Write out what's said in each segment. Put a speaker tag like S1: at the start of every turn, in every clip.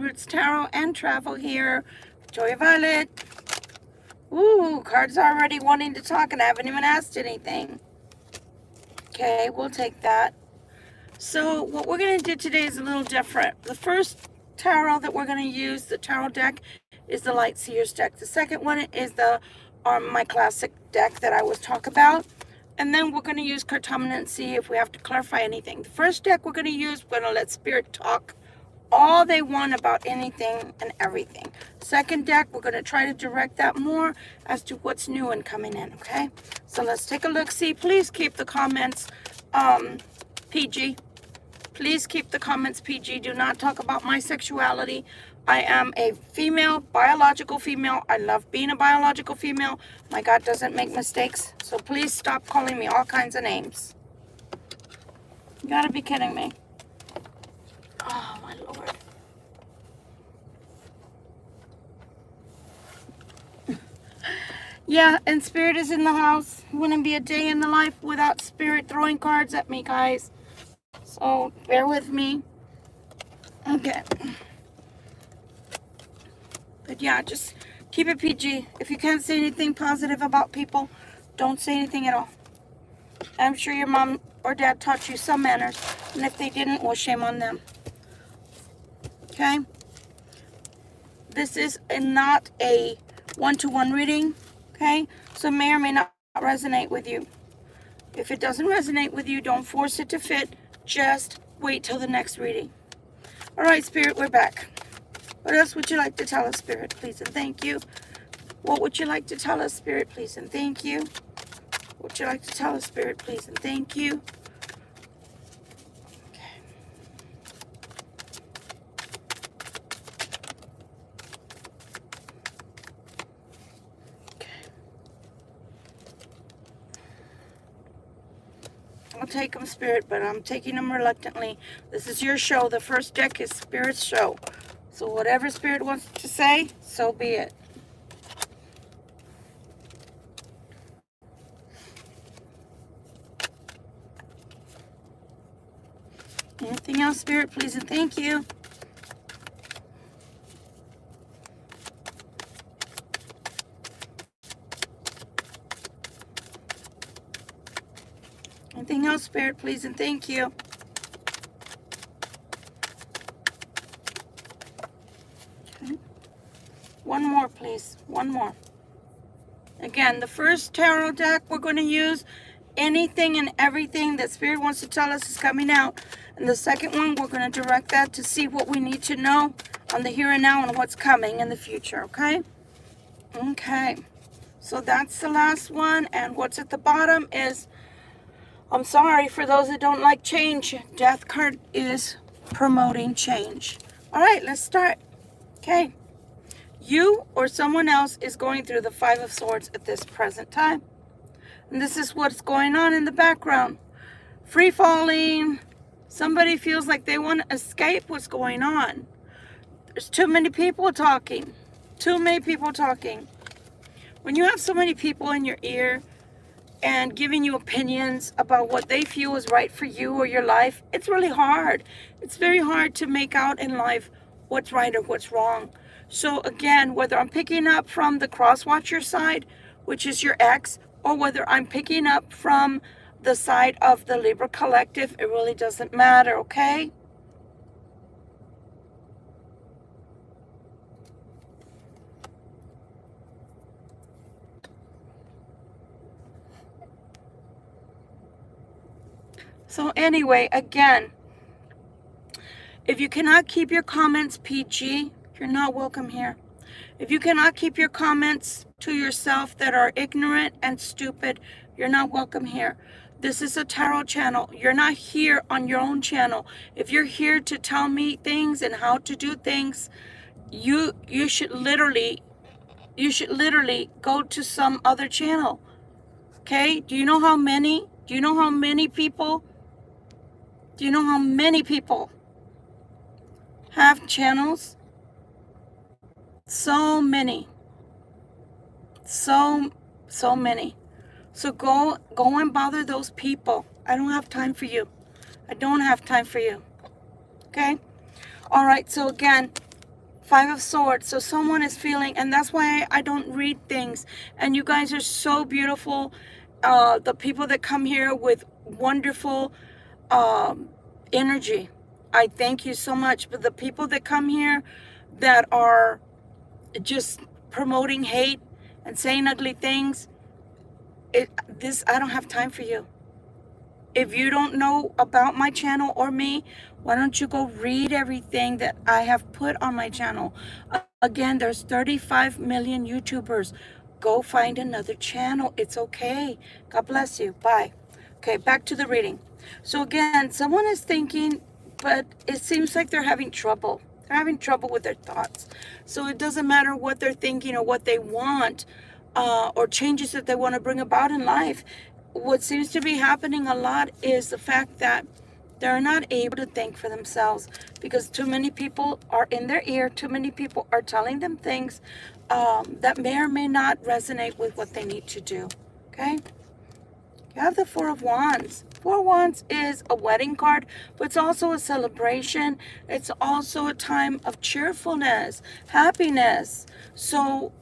S1: Gypsy Roots Tarot and Travel here. Joy Violet. Ooh, cards are already wanting to talk and I haven't even asked anything. Okay, we'll take that. So what we're going to do today is a little different. The first tarot that we're going to use, the tarot deck, is the Light Seers deck. The second one is the my classic deck that I was talking about. And then we're going to use Cartomanent and see if we have to clarify anything. The first deck we're going to use, we're going to let Spirit talk all they want about anything and everything. Second deck, we're going to try to direct that more as to what's new and coming in, okay? So let's take a look. See, please keep the comments PG. Please keep the comments PG. Do not talk about my sexuality. I am a female, biological female. I love being a biological female. My God doesn't make mistakes. So please stop calling me all kinds of names. You gotta be kidding me. Oh, my Lord. Yeah, and Spirit is in the house. Wouldn't be a day in the life without Spirit throwing cards at me, guys. So bear with me. Okay. But yeah, just keep it PG. If you can't say anything positive about people, don't say anything at all. I'm sure your mom or dad taught you some manners. And if they didn't, well, shame on them. Okay? This is not a one-to-one reading. Okay? So it may or may not resonate with you. If it doesn't resonate with you, don't force it to fit. Just wait till the next reading. All right, Spirit, we're back. What else would you like to tell us, Spirit, please, and thank you? What would you like to tell us, Spirit, please, and thank you? What would you like to tell us, Spirit, please, and thank you? Okay. Okay. I'll take them, Spirit, but I'm taking them reluctantly. This is your show. The first deck is Spirit's show. So whatever Spirit wants to say, so be it. Anything else, Spirit, please, and thank you. Anything else, Spirit, please, and thank you. Okay. One more, please. One more. Again, the first tarot deck we're going to use, anything and everything that Spirit wants to tell us is coming out. And the second one, we're going to direct that to see what we need to know on the here and now and what's coming in the future, okay? Okay. So that's the last one. And what's at the bottom is, I'm sorry for those that don't like change. Death card is promoting change. All right, let's start. Okay. You or someone else is going through the Five of Swords at this present time. And this is what's going on in the background. Free falling. Somebody feels like they want to escape what's going on. There's too many people talking. Too many people talking. When you have so many people in your ear and giving you opinions about what they feel is right for you or your life, it's really hard. It's very hard to make out in life what's right or what's wrong. So again, whether I'm picking up from the cross-watcher side, which is your ex, or whether I'm picking up from the side of the Libra collective, it really doesn't matter, okay? So anyway, again, if you cannot keep your comments PG, you're not welcome here. If you cannot keep your comments to yourself that are ignorant and stupid, you're not welcome here. This is a tarot channel. You're not here on your own channel. If you're here to tell me things and how to do things, you should literally go to some other channel. Okay? Do you know how many people have channels? So many. So many. So go and bother those people. I don't have time for you. I don't have time for you. Okay? All right, so again, Five of Swords. So someone is feeling, and that's why I don't read things. And you guys are so beautiful. The people that come here with wonderful energy, I thank you so much. But the people that come here that are just promoting hate and saying ugly things, I don't have time for you. If you don't know about my channel or me, why don't you go read everything that I have put on my channel? Again, there's 35 million YouTubers. Go find another channel. It's okay. God bless you. Bye. Okay, back to the reading. So again, someone is thinking, but it seems like they're having trouble. They're having trouble with their thoughts. So it doesn't matter what they're thinking or what they want, or changes that they want to bring about in life. What seems to be happening a lot is the fact that they're not able to think for themselves, because too many people are in their ear. Too many people are telling them things that may or may not resonate with what they need to do. Okay? You have the Four of Wands. Four of Wands is a wedding card, but it's also a celebration. It's also a time of cheerfulness, happiness. So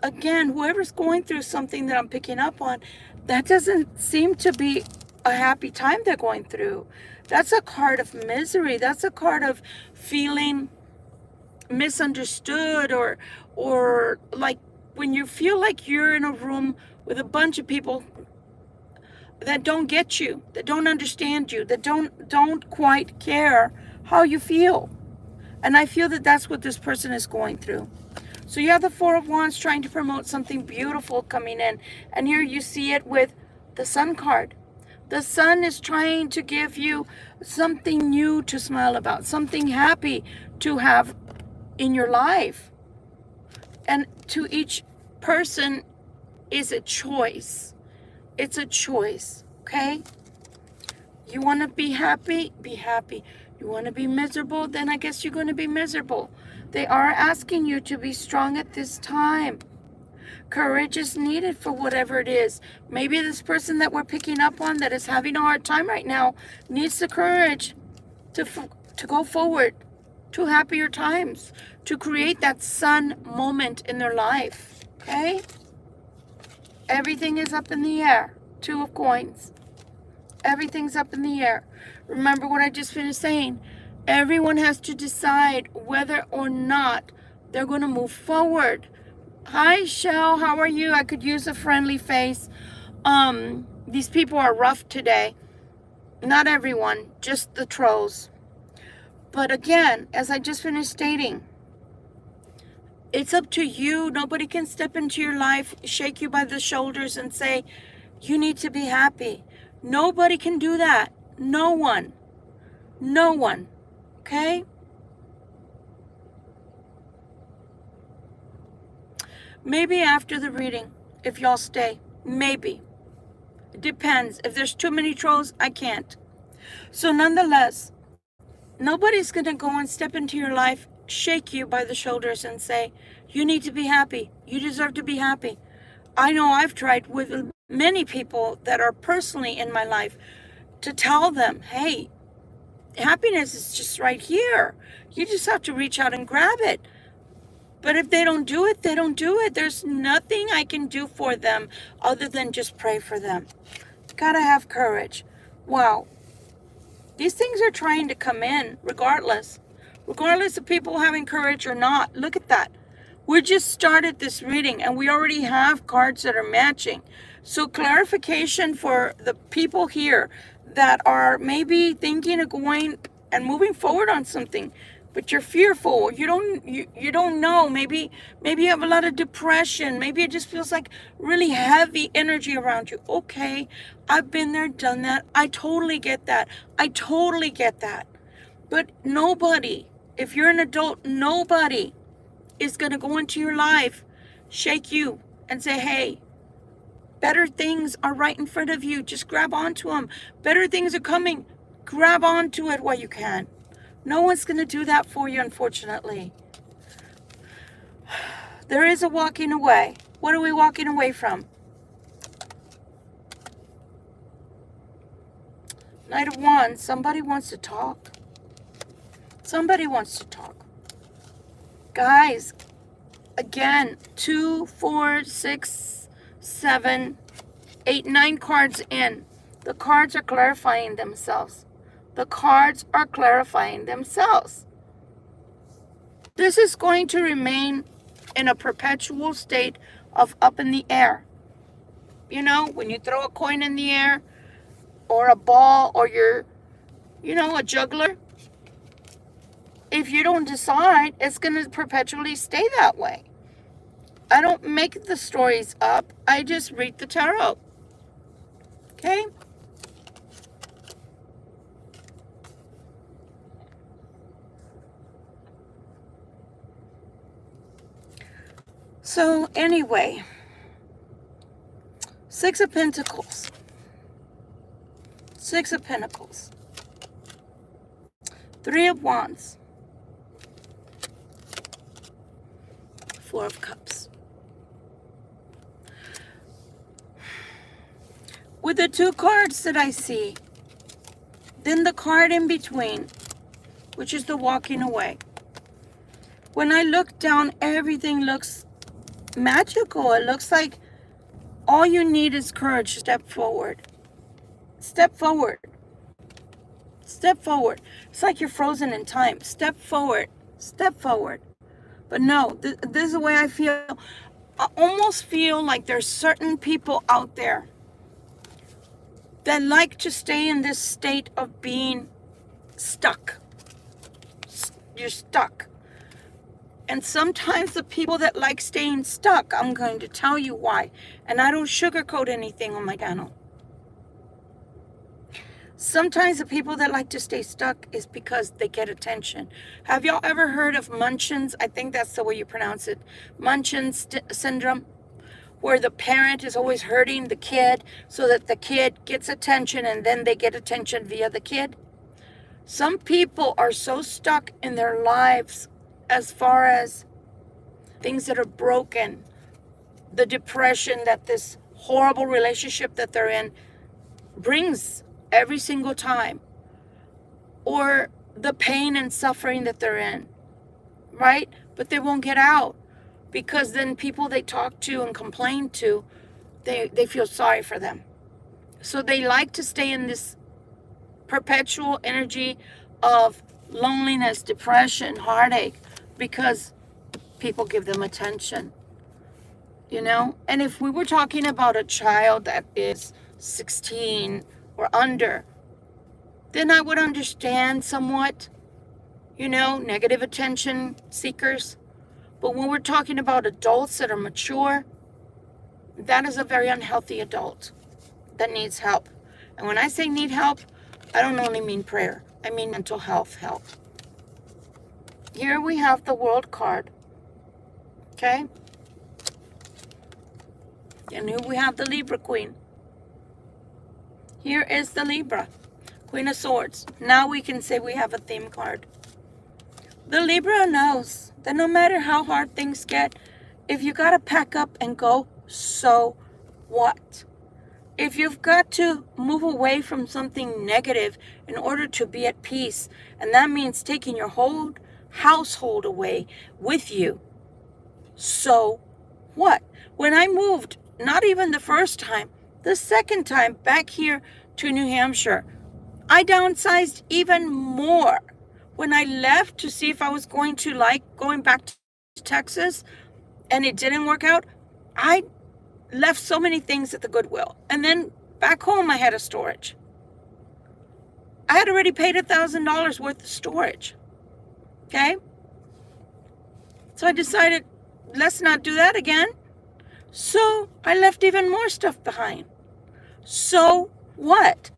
S1: again, whoever's going through something that I'm picking up on, that doesn't seem to be a happy time they're going through. That's a card of misery. That's a card of feeling misunderstood, or like when you feel like you're in a room with a bunch of people that don't get you, that don't understand you, that don't quite care how you feel. And I feel that that's what this person is going through. So you have the Four of Wands trying to promote something beautiful coming in. And here you see it with the Sun card. The Sun is trying to give you something new to smile about, something happy to have in your life. And to each person is a choice. It's a choice, okay? You want to be happy? Be happy. You want to be miserable? Then I guess you're going to be miserable. They are asking you to be strong at this time. Courage is needed for whatever it is. Maybe this person that we're picking up on that is having a hard time right now needs the courage to go forward to happier times, to create that sun moment in their life, okay? Everything is up in the air. Two of Coins. Everything's up in the air. Remember what I just finished saying. Everyone has to decide whether or not they're going to move forward. Hi, Shell. How are you? I could use a friendly face. These people are rough today. Not everyone, just the trolls. But again, as I just finished stating, it's up to you. Nobody can step into your life, shake you by the shoulders and say, you need to be happy. Nobody can do that. No one. No one. Okay? Maybe after the reading, if y'all stay. Maybe. It depends. If there's too many trolls, I can't. So nonetheless, nobody's going to go and step into your life, shake you by the shoulders and say, you need to be happy. You deserve to be happy. I know I've tried with many people that are personally in my life to tell them, hey, happiness is just right here. You just have to reach out and grab it. But if they don't do it, they don't do it. There's nothing I can do for them other than just pray for them. Gotta have courage. Wow. These things are trying to come in regardless. Regardless of people having courage or not. Look at that. We just started this reading and we already have cards that are matching. So clarification for the people here that are maybe thinking of going and moving forward on something, but you're fearful. You don't know. Maybe you have a lot of depression. Maybe it just feels like really heavy energy around you. Okay, I've been there, done that. I totally get that. I totally get that. But nobody, if you're an adult, nobody is going to go into your life, shake you and say, hey, better things are right in front of you. Just grab onto them. Better things are coming. Grab onto it while you can. No one's going to do that for you, unfortunately. There is a walking away. What are we walking away from? Knight of Wands. Somebody wants to talk. Somebody wants to talk. Guys, again, 2, 4, 6, 7, 8, 9 cards in. The cards are clarifying themselves. The cards are clarifying themselves. This is going to remain in a perpetual state of up in the air. You know, when you throw a coin in the air, or a ball, or you're, you know, a juggler, if you don't decide, it's going to perpetually stay that way. I don't make the stories up. I just read the tarot. Okay? So anyway, 6 of Pentacles. 6 of Pentacles. 3 of Wands. 4 of Cups. With the 2 cards that I see, then the card in between, which is the walking away. When I look down, everything looks magical. It looks like all you need is courage. Step forward. Step forward. Step forward. It's like you're frozen in time. Step forward. Step forward. But no, this is the way I feel. I almost feel like there's certain people out there that like to stay in this state of being stuck. You're stuck. And sometimes the people that like staying stuck, I'm going to tell you why. And I don't sugarcoat anything on my channel. Sometimes the people that like to stay stuck is because they get attention. Have y'all ever heard of Munchausen's? I think that's the way you pronounce it. Munchausen's syndrome, where the parent is always hurting the kid so that the kid gets attention and then they get attention via the kid. Some people are so stuck in their lives as far as things that are broken, the depression that this horrible relationship that they're in brings every single time, or the pain and suffering that they're in, right? But they won't get out because then people they talk to and complain to, they feel sorry for them. So they like to stay in this perpetual energy of loneliness, depression, heartache, because people give them attention, you know? And if we were talking about a child that is 16 or under, then I would understand somewhat, you know, negative attention seekers. But when we're talking about adults that are mature, that is a very unhealthy adult that needs help. And when I say need help, I don't only mean prayer. I mean mental health help. Here we have the World card. Okay? And here we have the Libra Queen. Here is the Libra, Queen of Swords. Now we can say we have a theme card. The Libra knows that no matter how hard things get, if you got to pack up and go, so what? If you've got to move away from something negative in order to be at peace, and that means taking your whole household away with you, so what? When I moved, not even the first time, the second time back here to New Hampshire, I downsized even more. When I left to see if I was going to like going back to Texas and it didn't work out, I left so many things at the Goodwill. And then back home I had a storage. I had already paid $1,000 worth of storage. Okay? So I decided, let's not do that again. So I left even more stuff behind. So what?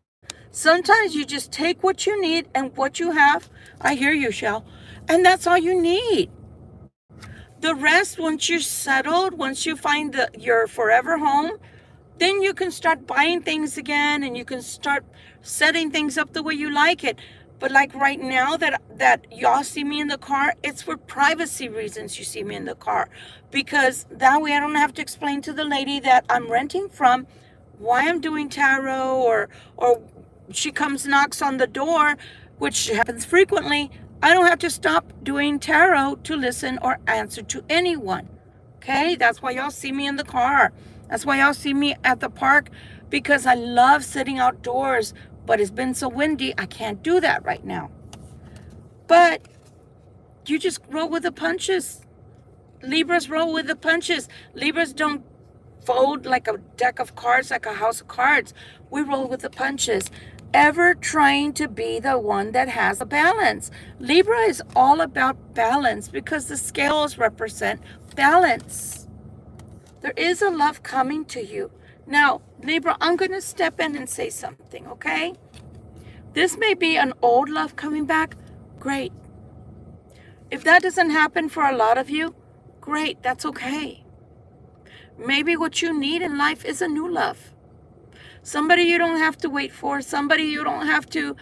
S1: Sometimes you just take what you need and what you have. I hear you, Shell. And that's all you need. The rest, once you're settled, once you find your forever home, then you can start buying things again and you can start setting things up the way you like it. But like right now that y'all see me in the car, it's for privacy reasons you see me in the car. Because that way I don't have to explain to the lady that I'm renting from why I'm doing tarot, or she comes knocks on the door, which happens frequently. I don't have to stop doing tarot to listen or answer to anyone. Okay? That's why y'all see me in the car. That's why y'all see me at the park, because I love sitting outdoors, but it's been so windy, I can't do that right now. But you just roll with the punches. Libras roll with the punches. Libras don't fold like a deck of cards, like a house of cards. We roll with the punches. Ever trying to be the one that has a balance. Libra is all about balance because the scales represent balance. There is a love coming to you. Now, Libra, I'm going to step in and say something, okay? This may be an old love coming back. Great. If that doesn't happen for a lot of you, great, that's okay. Maybe what you need in life is a new love. Somebody you don't have to wait for. Somebody you don't have to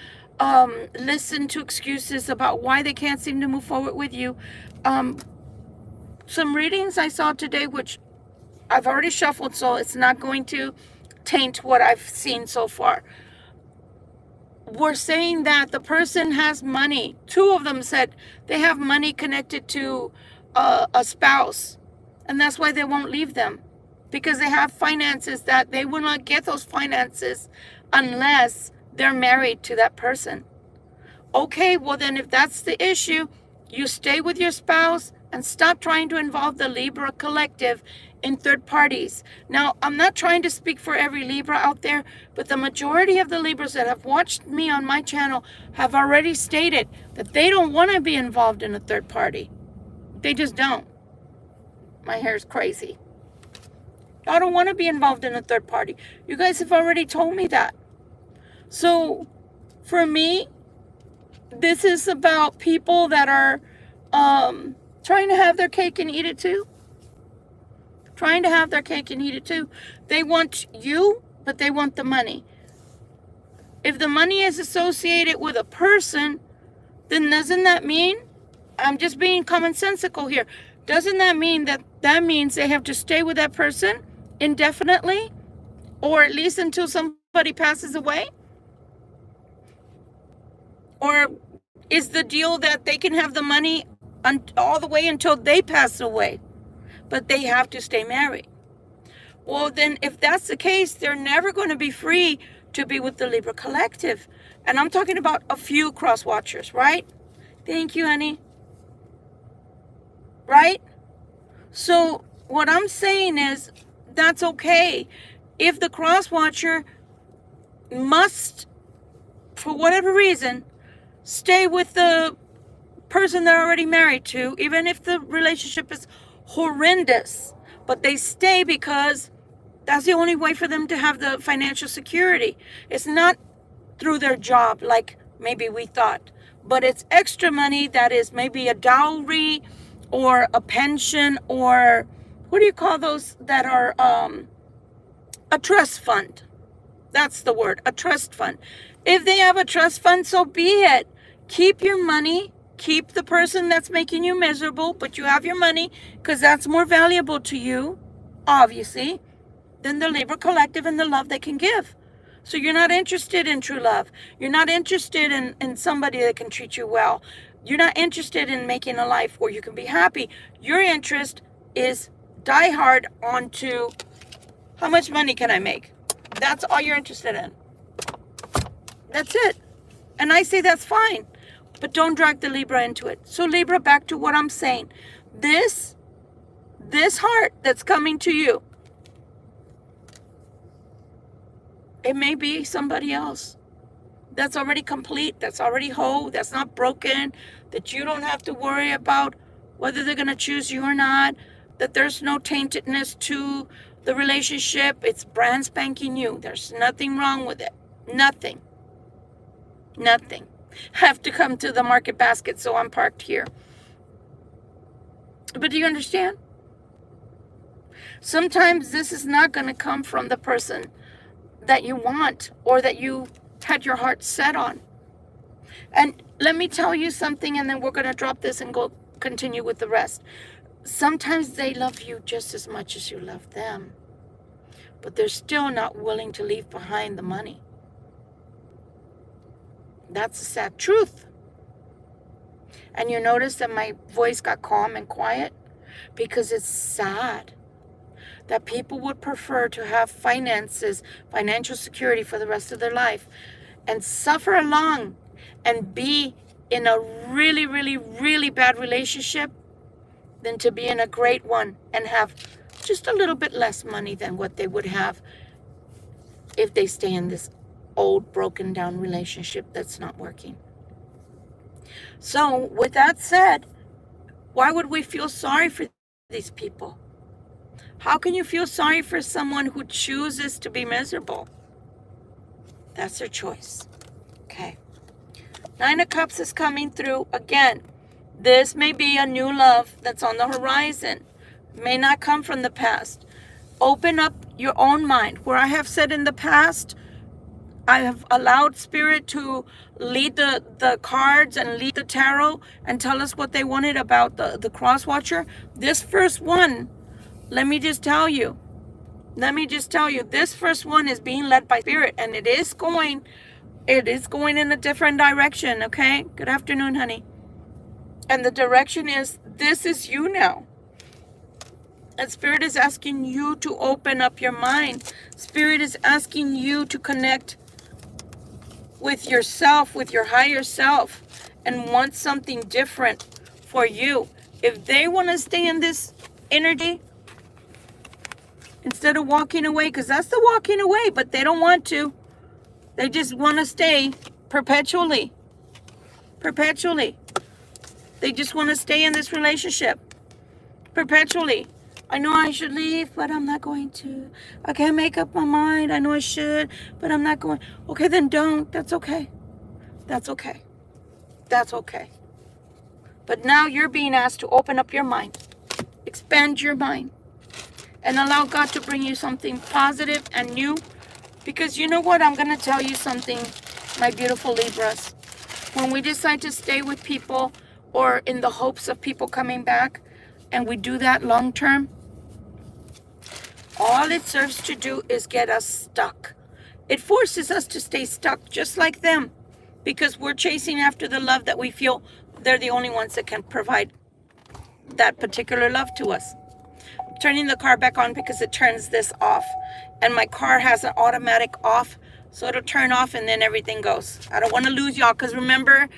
S1: listen to excuses about why they can't seem to move forward with you. Some readings I saw today, which I've already shuffled, so it's not going to taint what I've seen so far. We're saying that the person has money. Two of them said they have money connected to a spouse, and that's why they won't leave them, because they have finances that they will not get those finances unless they're married to that person. Okay, well then if that's the issue, you stay with your spouse and stop trying to involve the Libra collective in third parties. Now, I'm not trying to speak for every Libra out there, but the majority of the Libras that have watched me on my channel have already stated that they don't want to be involved in a third party. They just don't. My hair's crazy. I don't want to be involved in a third party. You guys have already told me that. So, for me, this is about people that are trying to have their cake and eat it too. Trying to have their cake and eat it too. They want you, but they want the money. If the money is associated with a person, then doesn't that mean, I'm just being commonsensical here, doesn't that mean that means they have to stay with that person indefinitely, or at least until somebody passes away? Or is the deal that they can have the money all the way until they pass away, but they have to stay married? Well, then if that's the case, they're never going to be free to be with the Libra collective. And I'm talking about a few cross watchers, right? Thank you, honey. Right? So what I'm saying is that's okay. If the cross watcher must, for whatever reason, stay with the person they're already married to, even if the relationship is horrendous, but they stay because that's the only way for them to have the financial security. It's not through their job like maybe we thought, but it's extra money that is maybe a dowry or a pension, or what do you call those that are a trust fund? That's the word, a trust fund. If they have a trust fund, so be it. Keep your money. Keep the person that's making you miserable, but you have your money because that's more valuable to you, obviously, than the Libra collective and the love they can give. So you're not interested in true love. You're not interested in somebody that can treat you well. You're not interested in making a life where you can be happy. Your interest is die hard onto how much money can I make? That's all you're interested in. That's it. And I say that's fine. But don't drag the Libra into it. So Libra, back to what I'm saying. This heart that's coming to you, it may be somebody else that's already complete, that's already whole, that's not broken, that you don't have to worry about whether they're going to choose you or not, that there's no taintedness to the relationship. It's brand spanking new. There's nothing wrong with it. Nothing. Nothing. Have to come to the market basket, so I'm parked here. But do you understand? Sometimes this is not going to come from the person that you want or that you had your heart set on. And let me tell you something, and then we're going to drop this and go continue with the rest. Sometimes they love you just as much as you love them, but they're still not willing to leave behind the money. That's a sad truth. And you notice that my voice got calm and quiet? Because it's sad that people would prefer to have finances, financial security for the rest of their life, and suffer along and be in a really, really, really bad relationship than to be in a great one and have just a little bit less money than what they would have if they stay in this old, broken down relationship that's not working. So, with that said, why would we feel sorry for these people? How can you feel sorry for someone who chooses to be miserable? That's their choice. Okay. Nine of Cups is coming through. Again, this may be a new love that's on the horizon. It may not come from the past. Open up your own mind. Where I have said in the past, I have allowed Spirit to lead the cards and lead the tarot and tell us what they wanted about the cross watcher. This first one, let me just tell you, this first one is being led by Spirit, and it is going in a different direction, okay? Good afternoon, honey. And the direction is, this is you now. And Spirit is asking you to open up your mind. Spirit is asking you to connect with yourself, with your higher self, and want something different for you. If they want to stay in this energy, instead of walking away, because that's the walking away, but they don't want to. They just want to stay perpetually. Perpetually. They just want to stay in this relationship. Perpetually. I know I should leave, but I'm not going to. I can't make up my mind. I know I should, but I'm not going. Okay, then don't. That's okay. That's okay. That's okay. But now you're being asked to open up your mind. Expand your mind. And allow God to bring you something positive and new. Because you know what? I'm going to tell you something, my beautiful Libras. When we decide to stay with people or in the hopes of people coming back, and we do that long term, all it serves to do is get us stuck. It forces us to stay stuck just like them, because we're chasing after the love that we feel they're the only ones that can provide that particular love to us. I'm turning the car back on because it turns this off, and my car has an automatic off, so it'll turn off and then everything goes. I don't want to lose y'all, because remember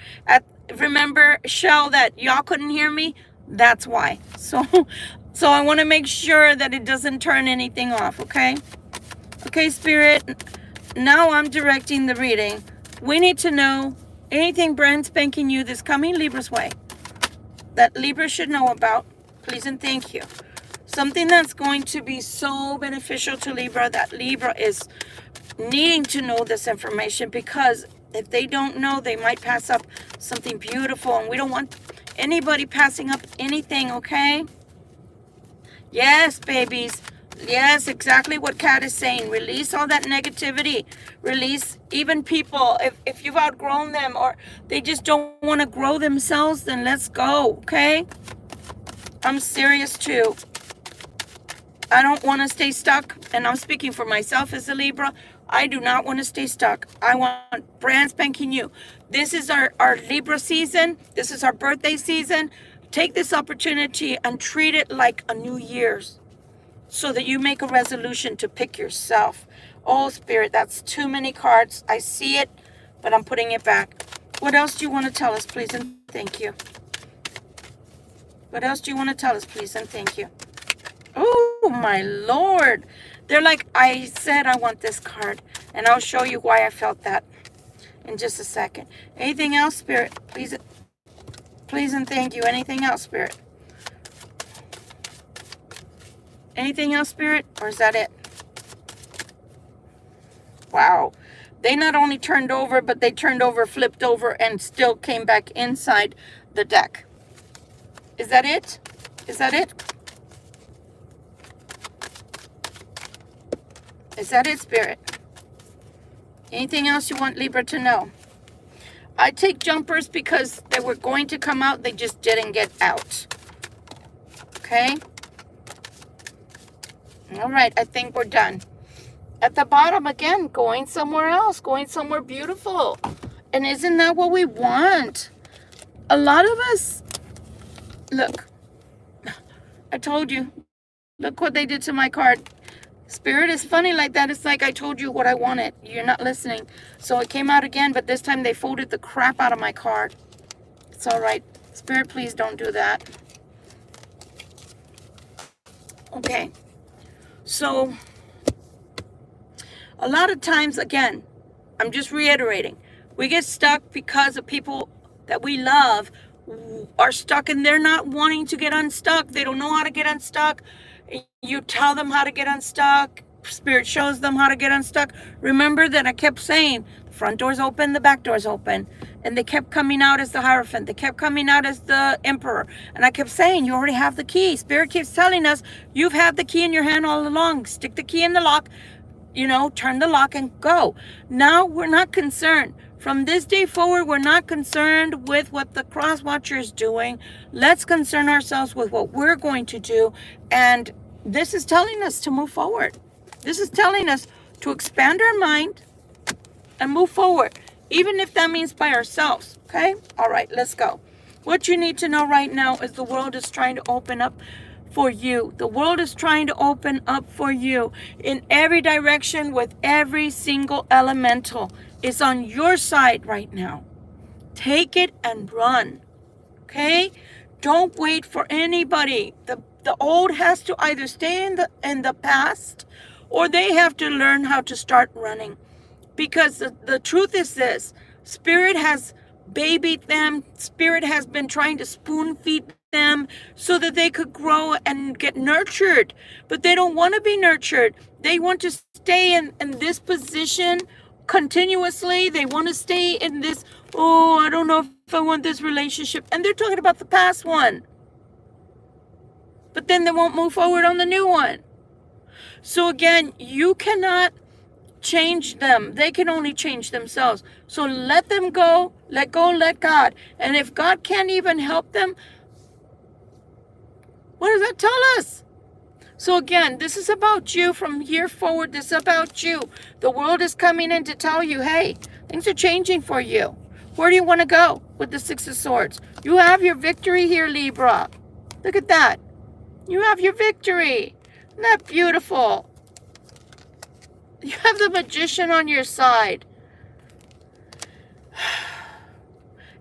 S1: Shell, that y'all couldn't hear me. That's why. So I want to make sure that it doesn't turn anything off, okay? Okay, Spirit. Now I'm directing the reading. We need to know anything brand spanking new this coming Libra's way that Libra should know about. Please and thank you. Something that's going to be so beneficial to Libra, that Libra is needing to know this information, because if they don't know, they might pass up something beautiful, and we don't want anybody passing up anything, okay? Yes, babies. Yes, exactly what Kat is saying. Release all that negativity. Release even people. If you've outgrown them or they just don't want to grow themselves, then let's go, okay? I'm serious too. I don't want to stay stuck, and I'm speaking for myself as a Libra. I do not want to stay stuck. I want brand spanking new. This is our Libra season. This is our birthday season. Take this opportunity and treat it like a New Year's, so that you make a resolution to pick yourself. Oh, Spirit, that's too many cards. I see it, but I'm putting it back. What else do you want to tell us, please, and thank you? What else do you want to tell us, please, and thank you? Oh, my Lord. They're like, I said I want this card, and I'll show you why I felt that in just a second. Anything else, Spirit? Please and thank you. Anything else, Spirit? Anything else, Spirit? Or is that it? Wow. They not only turned over, but they turned over, flipped over, and still came back inside the deck. Is that it? Is that it? Is that it, Spirit? Anything else you want Libra to know? I take jumpers because they were going to come out. They just didn't get out. Okay? All right, I think we're done. At the bottom, again, going somewhere else, going somewhere beautiful. And isn't that what we want? A lot of us, look, I told you, look what they did to my card. Spirit is funny like that. It's like I told you what I wanted. You're not listening. So it came out again, but this time they folded the crap out of my card. It's all right. Spirit, please don't do that. Okay. So a lot of times, again, I'm just reiterating, we get stuck because of people that we love are stuck and they're not wanting to get unstuck. They don't know how to get unstuck. You tell them how to get unstuck. Spirit shows them how to get unstuck. Remember that I kept saying, the front door's open, the back door's open. And they kept coming out as the Hierophant. They kept coming out as the Emperor. And I kept saying, you already have the key. Spirit keeps telling us, you've had the key in your hand all along. Stick the key in the lock, you know, turn the lock and go. Now we're not concerned. From this day forward, we're not concerned with what the Cross Watcher is doing. Let's concern ourselves with what we're going to do. And this is telling us to move forward. This is telling us to expand our mind and move forward, even if that means by ourselves. Okay? All right, let's go. What you need to know right now is the world is trying to open up for you. The world is trying to open up for you in every direction with every single elemental. It's on your side right now. Take it and run. Okay? Don't wait for anybody. The old has to either stay in the past, or they have to learn how to start running. Because the truth is this, Spirit has babied them. Spirit has been trying to spoon feed them so that they could grow and get nurtured. But they don't want to be nurtured. They want to stay in this position continuously. They want to stay in this, oh, I don't know if I want this relationship. And they're talking about the past one. But then they won't move forward on the new one. So again, you cannot change them. They can only change themselves. So let them go, let God. And if God can't even help them, what does that tell us? So again, this is about you from here forward. This is about you. The world is coming in to tell you, hey, things are changing for you. Where do you want to go with the Six of Swords? You have your victory here, Libra. Look at that. You have your victory. Isn't that beautiful? You have the Magician on your side.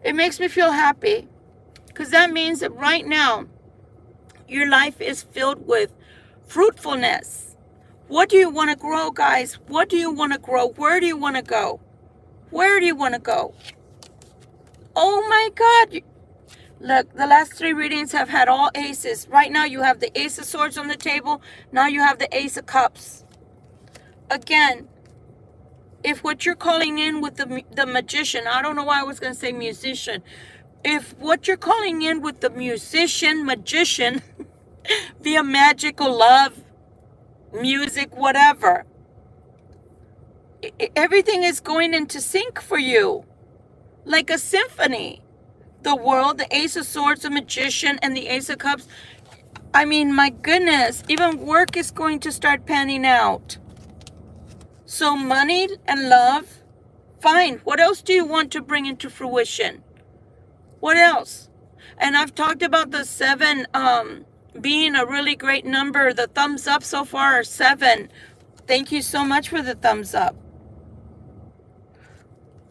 S1: It makes me feel happy, because that means that right now your life is filled with fruitfulness. What do you want to grow, guys? What do you want to grow? Where do you want to go? Where do you want to go? Oh my God. Look, the last three readings have had all aces. Right now you have the Ace of Swords on the table. Now you have the Ace of Cups. Again, if what you're calling in with the Magician, I don't know why I was going to say musician. If what you're calling in with the magician, via magical love, music, whatever, everything is going into sync for you. Like a symphony. The world, the Ace of Swords, the Magician, and the Ace of Cups. I mean, my goodness, even work is going to start panning out. So money and love, fine. What else do you want to bring into fruition? What else? And I've talked about the 7 being a really great number. The thumbs up so far are 7. Thank you so much for the thumbs up.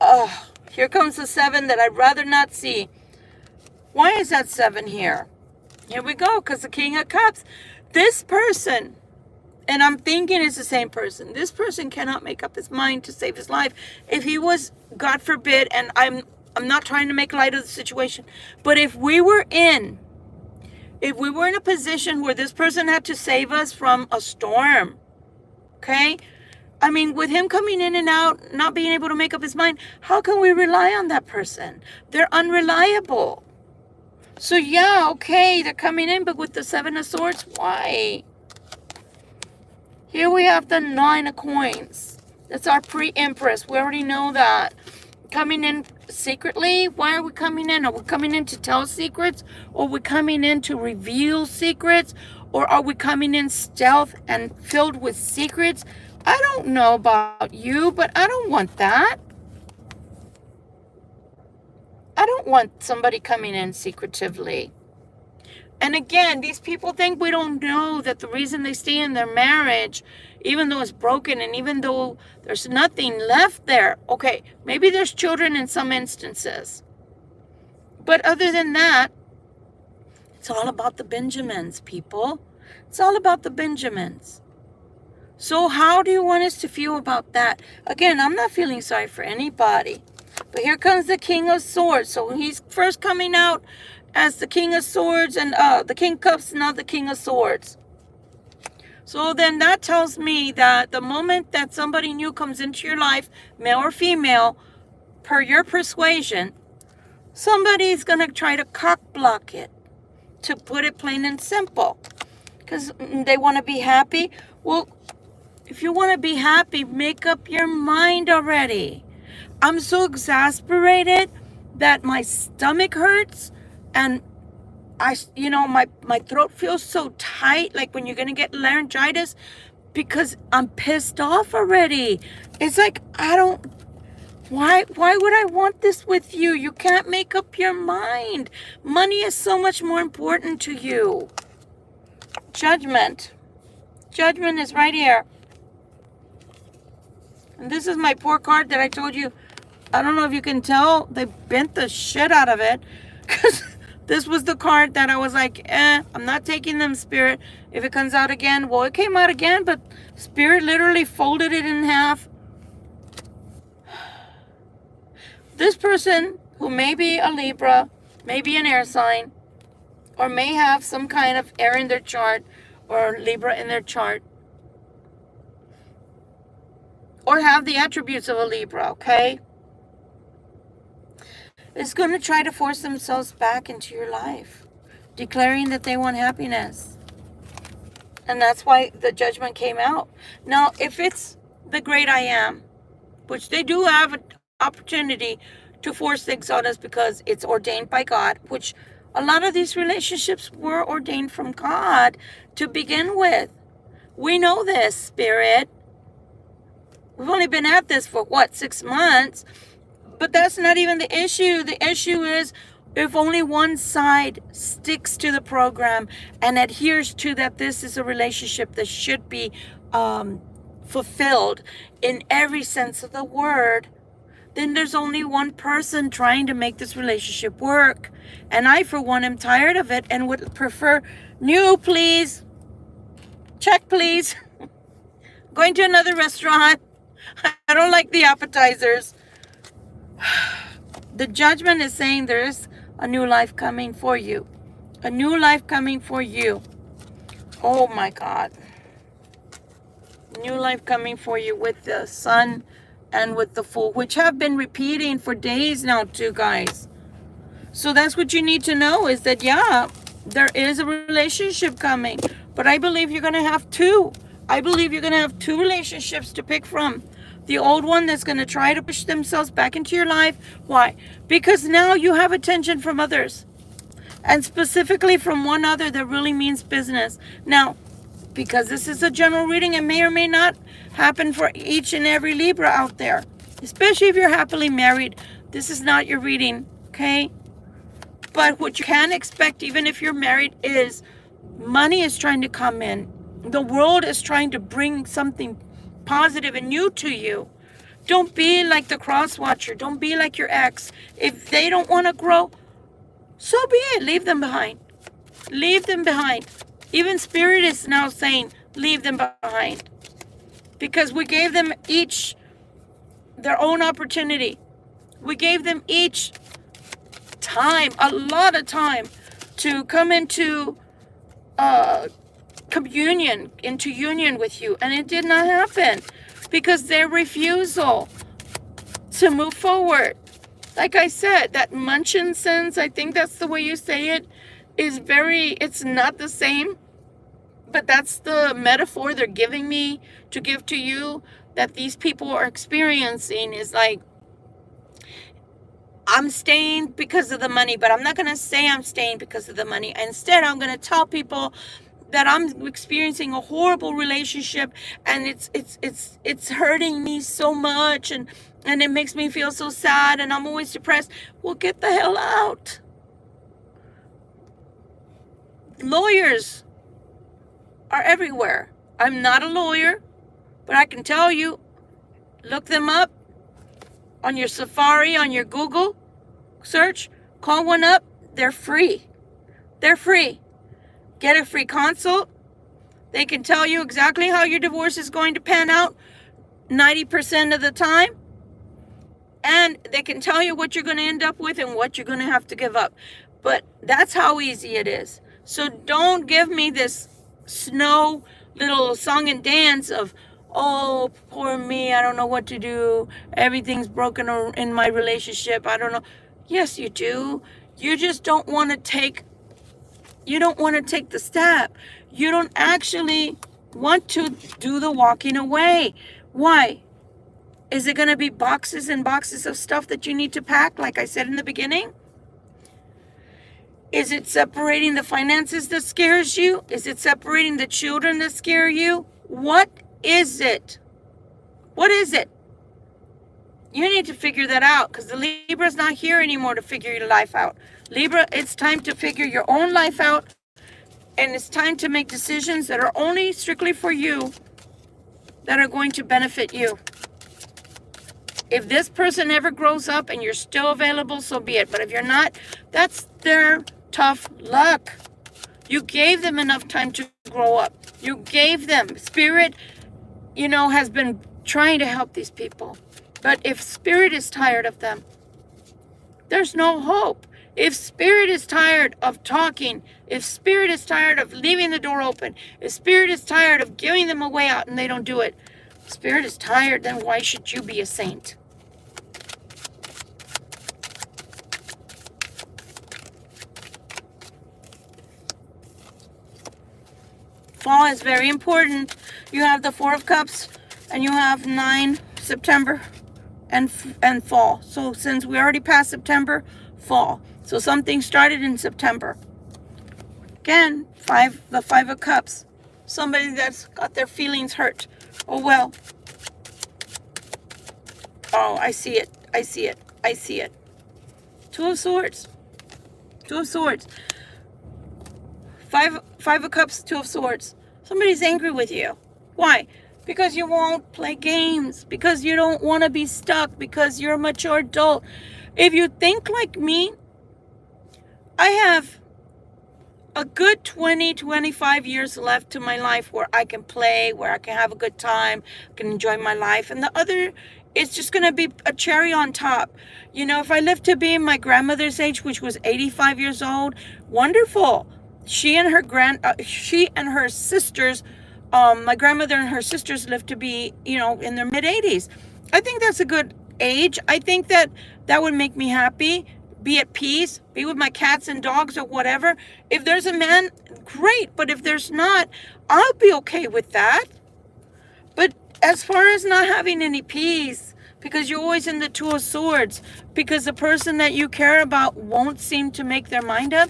S1: Oh, here comes the 7 that I'd rather not see. Why is that 7 here? Here we go, because the King of Cups. This person, and I'm thinking it's the same person. This person cannot make up his mind to save his life. If he was, God forbid, and I'm not trying to make light of the situation, but if we were in a position where this person had to save us from a storm, okay? I mean, with him coming in and out, not being able to make up his mind, how can we rely on that person? They're unreliable. So yeah, okay, they're coming in, but with the 7 of Swords, why? Here we have the 9 of Coins. That's our pre-Empress. We already know that. Coming in secretly. Why are we coming in? Are we coming in to tell secrets? Or are we coming in to reveal secrets? Or are we coming in stealth and filled with secrets? I don't know about you, but I don't want that. I don't want somebody coming in secretively. And again, these people think we don't know that the reason they stay in their marriage, even though it's broken and even though there's nothing left there, okay, maybe there's children in some instances. But other than that, it's all about the Benjamins, people. It's all about the Benjamins. So how do you want us to feel about that? Again, I'm not feeling sorry for anybody. But here comes the King of Swords. So he's first coming out as the King of Swords and the King of Cups, now the King of Swords. So then that tells me that the moment that somebody new comes into your life, male or female, per your persuasion, somebody's going to try to cock block it, to put it plain and simple. Because they want to be happy. Well, if you want to be happy, make up your mind already. I'm so exasperated that my stomach hurts and my throat feels so tight, like when you're going to get laryngitis, because I'm pissed off already. It's like, why would I want this with you? You can't make up your mind. Money is so much more important to you. Judgment. Judgment is right here. And this is my poor card that I told you. I don't know if you can tell. They bent the shit out of it. Because this was the card that I was like, I'm not taking them, Spirit. If it comes out again, well, it came out again, but Spirit literally folded it in half. This person, who may be a Libra, may be an air sign, or may have some kind of air in their chart, or Libra in their chart, or have the attributes of a Libra, okay? Is going to try to force themselves back into your life, declaring that they want happiness. And that's why the Judgment came out. Now, if it's the great I am, which they do have an opportunity to force things on us because it's ordained by God, which a lot of these relationships were ordained from God to begin with. We know this, Spirit. We've only been at this for, 6 months? But that's not even the issue. The issue is if only one side sticks to the program and adheres to that this is a relationship that should be fulfilled in every sense of the word, then there's only one person trying to make this relationship work. And I, for one, am tired of it and would prefer new, please. Check, please. Going to another restaurant. I don't like the appetizers. The Judgment is saying there is a new life coming for you. A new life coming for you. Oh my God. New life coming for you with the Sun and with the Fool, which have been repeating for days now too, guys. So that's what you need to know, is that, yeah, there is a relationship coming. But I believe you're going to have two. I believe you're going to have two relationships to pick from. The old one that's going to try to push themselves back into your life. Why? Because now you have attention from others. And specifically from one other that really means business. Now, because this is a general reading, it may or may not happen for each and every Libra out there. Especially if you're happily married. This is not your reading, okay? But what you can expect, even if you're married, is money is trying to come in. The world is trying to bring something positive and new to you. Don't be like the cross watcher. Don't be like your ex. If they don't want to grow, so be it. Leave them behind. Leave them behind. Even Spirit is now saying, leave them behind. Because we gave them each their own opportunity. We gave them each time, a lot of time, to come into communion, into union with you, and it did not happen because their refusal to move forward, like I said, that Munchkin sense, I think that's the way you say it, is it's not the same, but that's the metaphor they're giving me to give to you, that these people are experiencing, is like, I'm staying because of the money, but I'm not going to say I'm staying because of the money. Instead, I'm going to tell people that I'm experiencing a horrible relationship and it's hurting me so much, and and it makes me feel so sad, and I'm always depressed. Well, get the hell out. Lawyers are everywhere. I'm not a lawyer, but I can tell you, look them up on your Safari, on your Google search, call one up. They're free. They're free. Get a free consult. They can tell you exactly how your divorce is going to pan out 90% of the time. And they can tell you what you're going to end up with and what you're going to have to give up. But that's how easy it is. So don't give me this snow little song and dance of, oh, poor me, I don't know what to do. Everything's broken in my relationship. I don't know. Yes, you do. You just don't want to take the step. You don't actually want to do the walking away. Why? Is it going to be boxes and boxes of stuff that you need to pack, like I said in the beginning? Is it separating the finances that scares you? Is it separating the children that scare you? What is it? What is it? You need to figure that out, because the Libra's not here anymore to figure your life out. Libra, it's time to figure your own life out, and it's time to make decisions that are only strictly for you, that are going to benefit you. If this person ever grows up and you're still available, so be it. But if you're not, that's their tough luck. You gave them enough time to grow up. You gave them. Spirit, has been trying to help these people. But if Spirit is tired of them, there's no hope. If Spirit is tired of talking, if Spirit is tired of leaving the door open, if Spirit is tired of giving them a way out and they don't do it, Spirit is tired, then why should you be a saint? Fall is very important. You have the Four of Cups, and you have 9 September and fall. So since we already passed September, fall. So something started in September. Again, the Five of Cups. Somebody that's got their feelings hurt. Oh, well. Oh, I see it. I see it. I see it. Two of Swords. Two of Swords. Five of Cups, Two of Swords. Somebody's angry with you. Why? Because you won't play games. Because you don't want to be stuck. Because you're a mature adult. If you think like me, I have a good 20-25 years left to my life where I can play, where I can have a good time, can enjoy my life. And the other is just going to be a cherry on top. If I live to be my grandmother's age, which was 85 years old, wonderful. She and her sisters, my grandmother and her sisters lived to be, in their mid-80s. I think that's a good age. I think that would make me happy. Be at peace, be with my cats and dogs or whatever. If there's a man, great. But if there's not, I'll be okay with that. But as far as not having any peace, because you're always in the Two of Swords, because the person that you care about won't seem to make their mind up,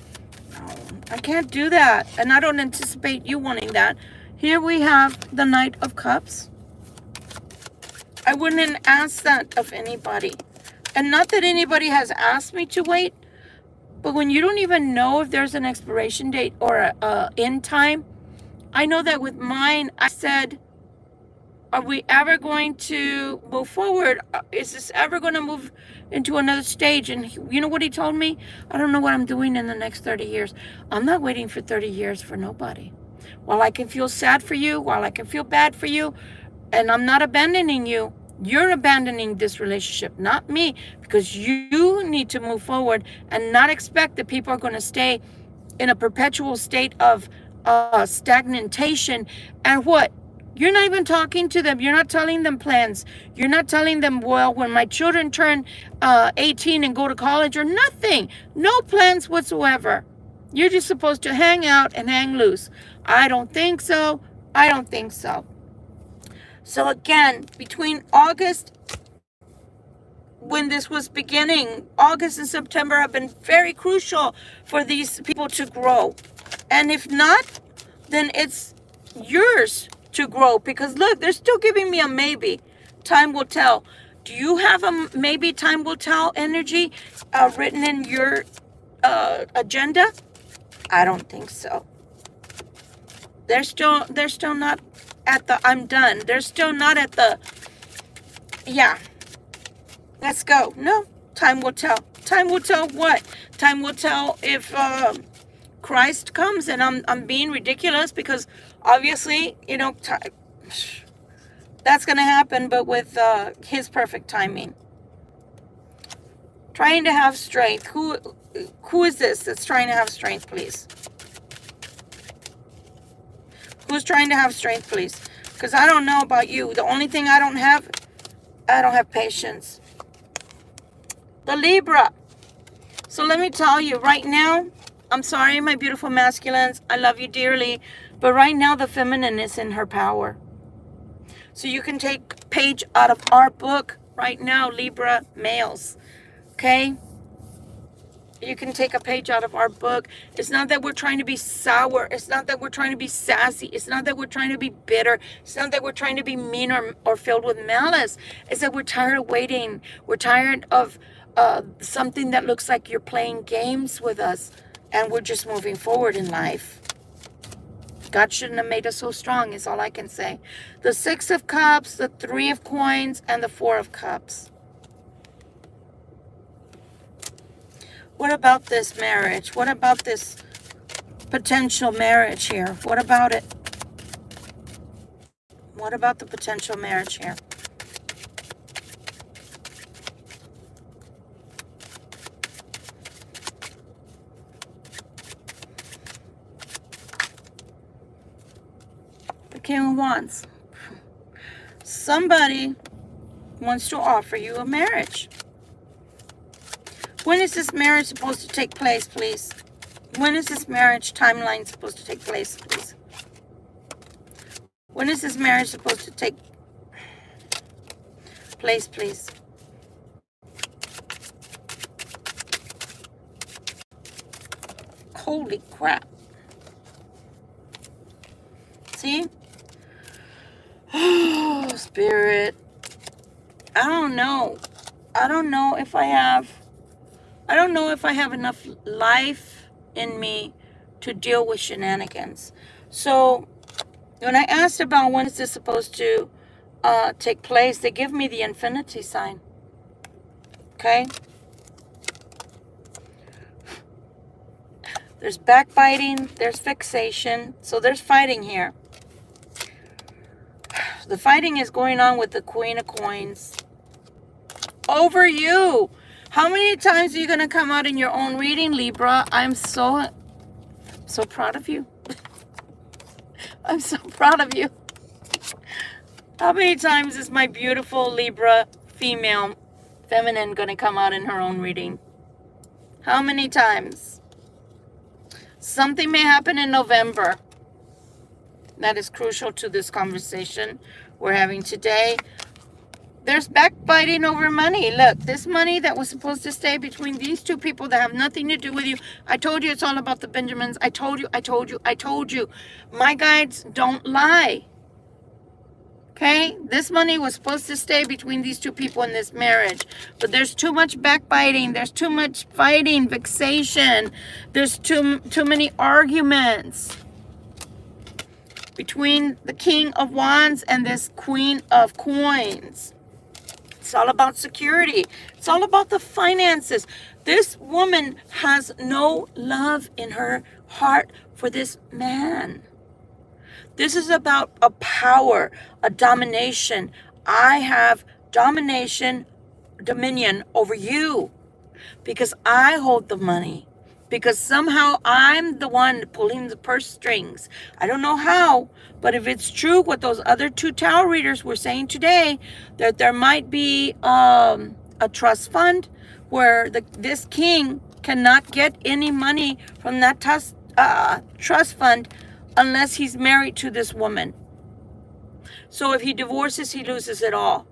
S1: no, I can't do that. And I don't anticipate you wanting that. Here we have the Knight of Cups. I wouldn't ask that of anybody. And not that anybody has asked me to wait, but when you don't even know if there's an expiration date or a end time, I know that with mine, I said, are we ever going to move forward? Is this ever going to move into another stage? And you know what he told me? I don't know what I'm doing in the next 30 years. I'm not waiting for 30 years for nobody. While I can feel sad for you, while I can feel bad for you, and I'm not abandoning you, you're abandoning this relationship, not me, because you need to move forward and not expect that people are going to stay in a perpetual state of stagnation. And what? You're not even talking to them. You're not telling them plans. You're not telling them, well, when my children turn 18 and go to college, or nothing. No plans whatsoever. You're just supposed to hang out and hang loose. I don't think so. I don't think so. So again, between August, when this was beginning, August and September have been very crucial for these people to grow. And if not, then it's yours to grow. Because look, they're still giving me a maybe. Time will tell. Do you have a maybe time will tell energy written in your agenda? I don't think so. They're still not at the I'm done. They're still not at the yeah. Let's go. No, time will tell. Time will tell what? Time will tell if Christ comes, and I'm being ridiculous because obviously, you know, that's going to happen, but with his perfect timing. Trying to have strength. Who is this that's trying to have strength, please? Who's trying to have strength, please? Because I don't know about you. The only thing I don't have patience. The Libra. So let me tell you right now, I'm sorry, my beautiful masculines. I love you dearly. But right now, the feminine is in her power. So you can take a page out of our book right now, Libra males. Okay? You can take a page out of our book. It's not that we're trying to be sour. It's not that we're trying to be sassy. It's not that we're trying to be bitter. It's not that we're trying to be mean or filled with malice. It's that we're tired of waiting. We're tired of something that looks like you're playing games with us. And we're just moving forward in life. God shouldn't have made us so strong is all I can say. The 6 of Cups, the 3 of Coins, and the 4 of Cups. What about this marriage? What about this potential marriage here? What about it? What about the potential marriage here? The King of Wands. Somebody wants to offer you a marriage. When is this marriage supposed to take place, please? When is this marriage timeline supposed to take place, please? When is this marriage supposed to take place, please? Holy crap. See? Oh, Spirit. I don't know. I don't know if I have enough life in me to deal with shenanigans. So when I asked about when is this supposed to take place, they give me the infinity sign. Okay? There's backbiting, there's fixation, so there's fighting here. The fighting is going on with the Queen of Coins over you. How many times are you going to come out in your own reading, Libra? I'm so proud of you. I'm so proud of you. How many times is my beautiful Libra feminine going to come out in her own reading? How many times? Something may happen in November that is crucial to this conversation we're having today. There's backbiting over money. Look, this money that was supposed to stay between these two people that have nothing to do with you. I told you it's all about the Benjamins. I told you. My guides don't lie. Okay? This money was supposed to stay between these two people in this marriage. But there's too much backbiting. There's too much fighting, vexation. There's too many arguments between the King of Wands and this Queen of Coins. It's all about security. It's all about the finances. This woman has no love in her heart for this man. This is about a power, a domination. I have dominion over you because I hold the money. Because somehow I'm the one pulling the purse strings. I don't know how, but if it's true what those other two tarot readers were saying today, that there might be a trust fund where this king cannot get any money from that trust fund unless he's married to this woman. So if he divorces, he loses it all.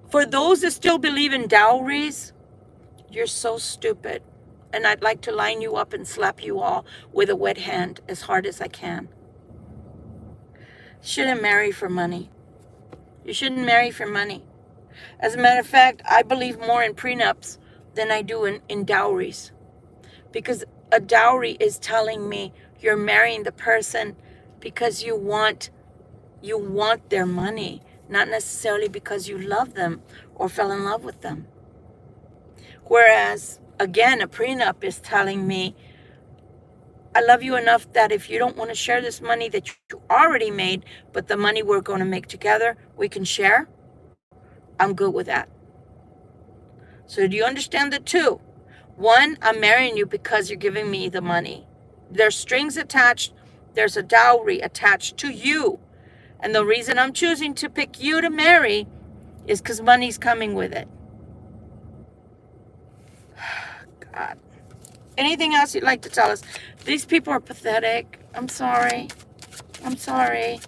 S1: For those that still believe in dowries, you're so stupid. And I'd like to line you up and slap you all with a wet hand as hard as I can. You shouldn't marry for money. You shouldn't marry for money. As a matter of fact, I believe more in prenups than I do in dowries. Because a dowry is telling me you're marrying the person because you want their money, not necessarily because you love them or fell in love with them. Whereas, again, a prenup is telling me, I love you enough that if you don't want to share this money that you already made, but the money we're going to make together, we can share, I'm good with that. So do you understand the two? One, I'm marrying you because you're giving me the money. There's strings attached. There's a dowry attached to you. And the reason I'm choosing to pick you to marry is because money's coming with it. God. Anything else you'd like to tell us? These people are pathetic. I'm sorry. I'm sorry.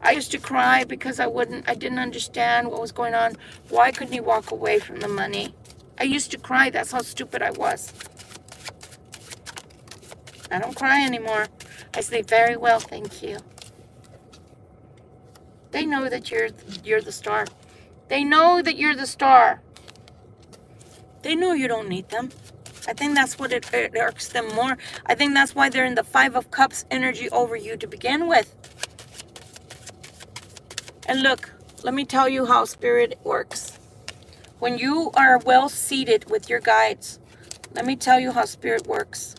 S1: I used to cry because I didn't understand what was going on. Why couldn't he walk away from the money? I used to cry. That's how stupid I was. I don't cry anymore. I sleep very well, thank you. They know that you're the star. They know that you're the star. They know you don't need them. I think that's what it irks them more. I think that's why they're in the Five of Cups energy over you to begin with. And look, let me tell you how Spirit works. When you are well seated with your guides, let me tell you how Spirit works.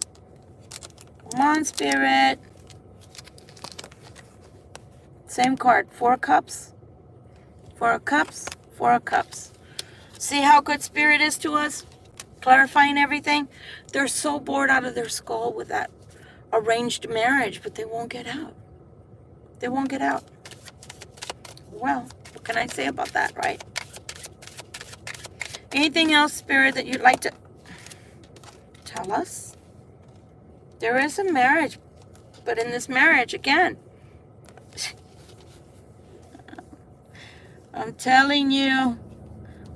S1: Come on, Spirit. Same card, Four of Cups. Four of Cups, Four of Cups. See how good Spirit is to us? Clarifying everything. They're so bored out of their skull with that arranged marriage, but they won't get out. They won't get out. Well, what can I say about that, right? Anything else, Spirit, that you'd like to tell us? There is a marriage, but in this marriage, again, I'm telling you,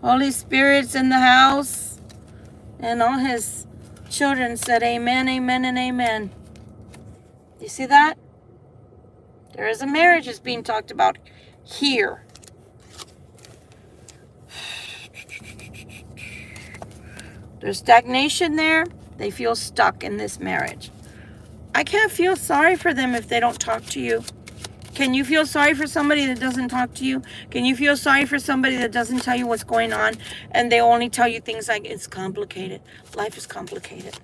S1: Holy Spirit's in the house, and all his children said amen, amen, and amen. You see that? There is a marriage is being talked about here. There's stagnation there. They feel stuck in this marriage. I can't feel sorry for them if they don't talk to you. Can you feel sorry for somebody that doesn't talk to you? Can you feel sorry for somebody that doesn't tell you what's going on and they only tell you things like it's complicated? Life is complicated.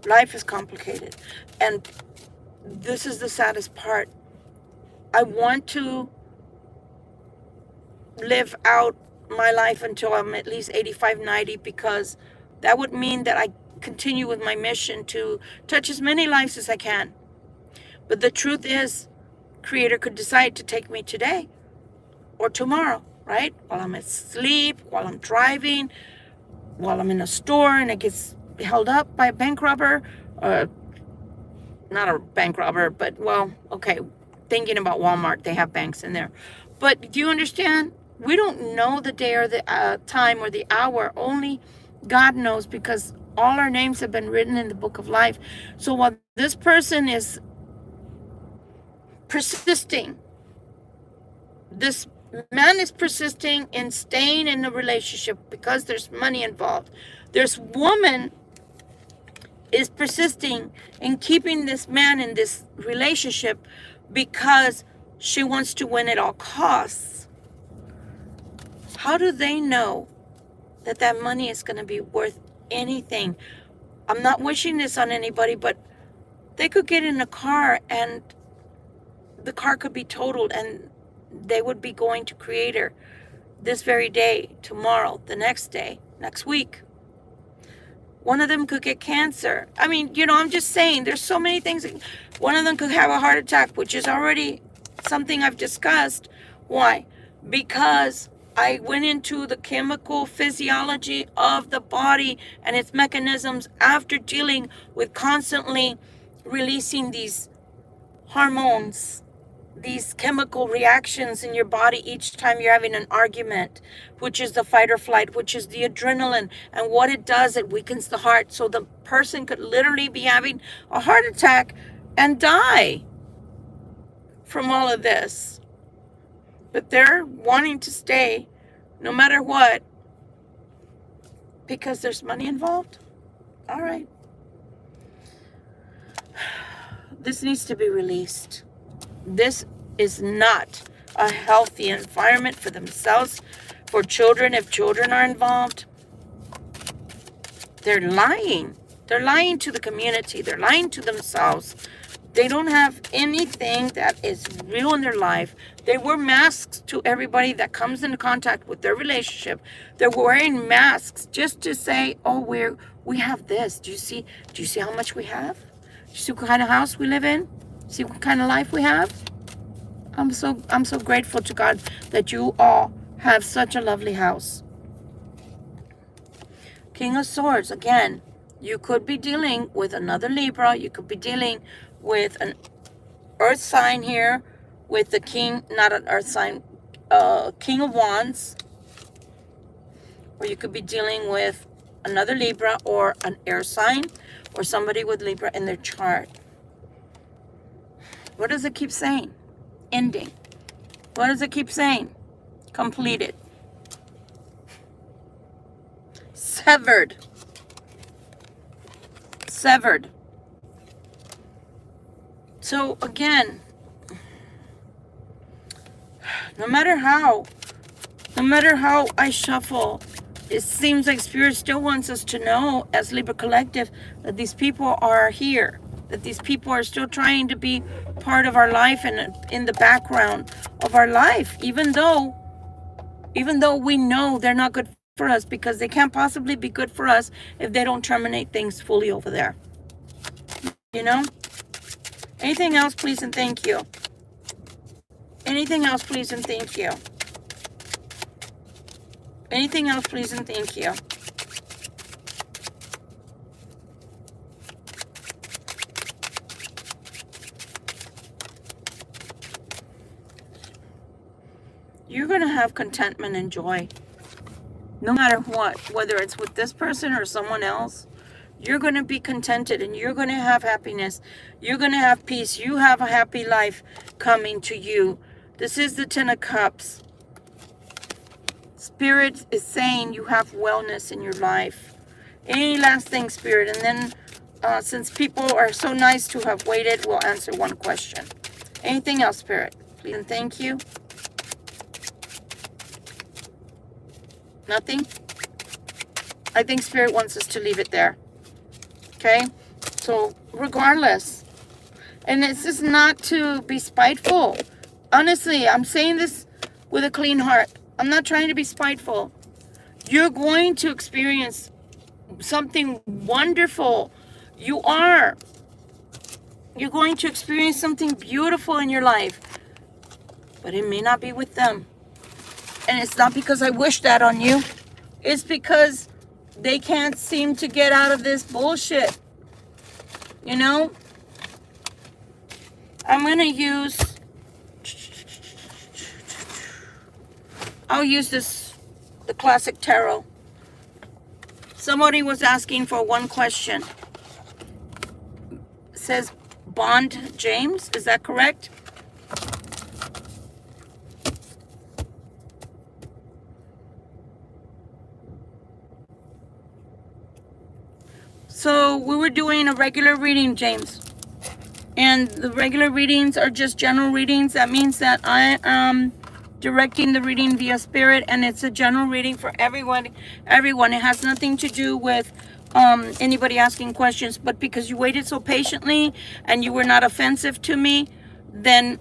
S1: Life is complicated. And this is the saddest part. I want to live out my life until I'm at least 85, 90, because that would mean that I continue with my mission to touch as many lives as I can. But the truth is, Creator could decide to take me today or tomorrow, right? While I'm asleep, while I'm driving, while I'm in a store and it gets held up by a bank robber. Not a bank robber, but, well, okay, thinking about Walmart, they have banks in there. But do you understand? We don't know the day or the time or the hour. Only God knows, because all our names have been written in the book of life. So while this person is persisting, this man is persisting in staying in a relationship because there's money involved. This woman is persisting in keeping this man in this relationship because she wants to win at all costs. How do they know that that money is going to be worth anything? I'm not wishing this on anybody, but they could get in a car and the car could be totaled and they would be going to Creator this very day, tomorrow, the next day, next week. One of them could get cancer. I mean, I'm just saying, there's so many things. One of them could have a heart attack, which is already something I've discussed. Why? Because I went into the chemical physiology of the body and its mechanisms after dealing with constantly releasing these hormones, these chemical reactions in your body each time you're having an argument, which is the fight or flight, which is the adrenaline. And what it does, it weakens the heart. So the person could literally be having a heart attack and die from all of this. But they're wanting to stay no matter what, because there's money involved. All right. This needs to be released. This is not a healthy environment for themselves, for children. If children are involved, they're lying. They're lying to the community. They're lying to themselves. They don't have anything that is real in their life. They wear masks to everybody that comes into contact with their relationship. They're wearing masks just to say, oh, we have this. Do you see how much we have? Do you see what kind of house we live in? See what kind of life we have? I'm so grateful to God that you all have such a lovely house. King of Swords, again, you could be dealing with another Libra. You could be dealing with an earth sign here, with the king, not an earth sign, King of Wands. Or you could be dealing with another Libra or an air sign, or somebody with Libra in their chart. What does it keep saying? Ending. What does it keep saying? Completed. Severed. Severed. So again, no matter how I shuffle, it seems like Spirit still wants us to know, as Libra Collective, that these people are here, that these people are still trying to be part of our life and in the background of our life, even though we know they're not good for us, because they can't possibly be good for us if they don't terminate things fully over there. You know? Anything else, please and thank you. Anything else, please and thank you. Anything else, please and thank you. You're going to have contentment and joy. No matter what, whether it's with this person or someone else, you're going to be contented and you're going to have happiness. You're going to have peace. You have a happy life coming to you. This is the Ten of Cups. Spirit is saying you have wellness in your life. Any last thing, Spirit? And then since people are so nice to have waited, we'll answer one question. Anything else, Spirit? Please and thank you. Nothing? I think Spirit wants us to leave it there. Okay? So, regardless. And this is not to be spiteful. Honestly, I'm saying this with a clean heart. I'm not trying to be spiteful. You're going to experience something wonderful. You are. You're going to experience something beautiful in your life. But it may not be with them. And it's not because I wish that on you. It's because they can't seem to get out of this bullshit. You know? I'm going to use... I'll use the classic tarot. Somebody was asking for one question. It says Bond James. Is that correct? So we were doing a regular reading, James. And the regular readings are just general readings. That means that I am directing the reading via Spirit, and it's a general reading for everyone. It has nothing to do with anybody asking questions. But because you waited so patiently and you were not offensive to me, then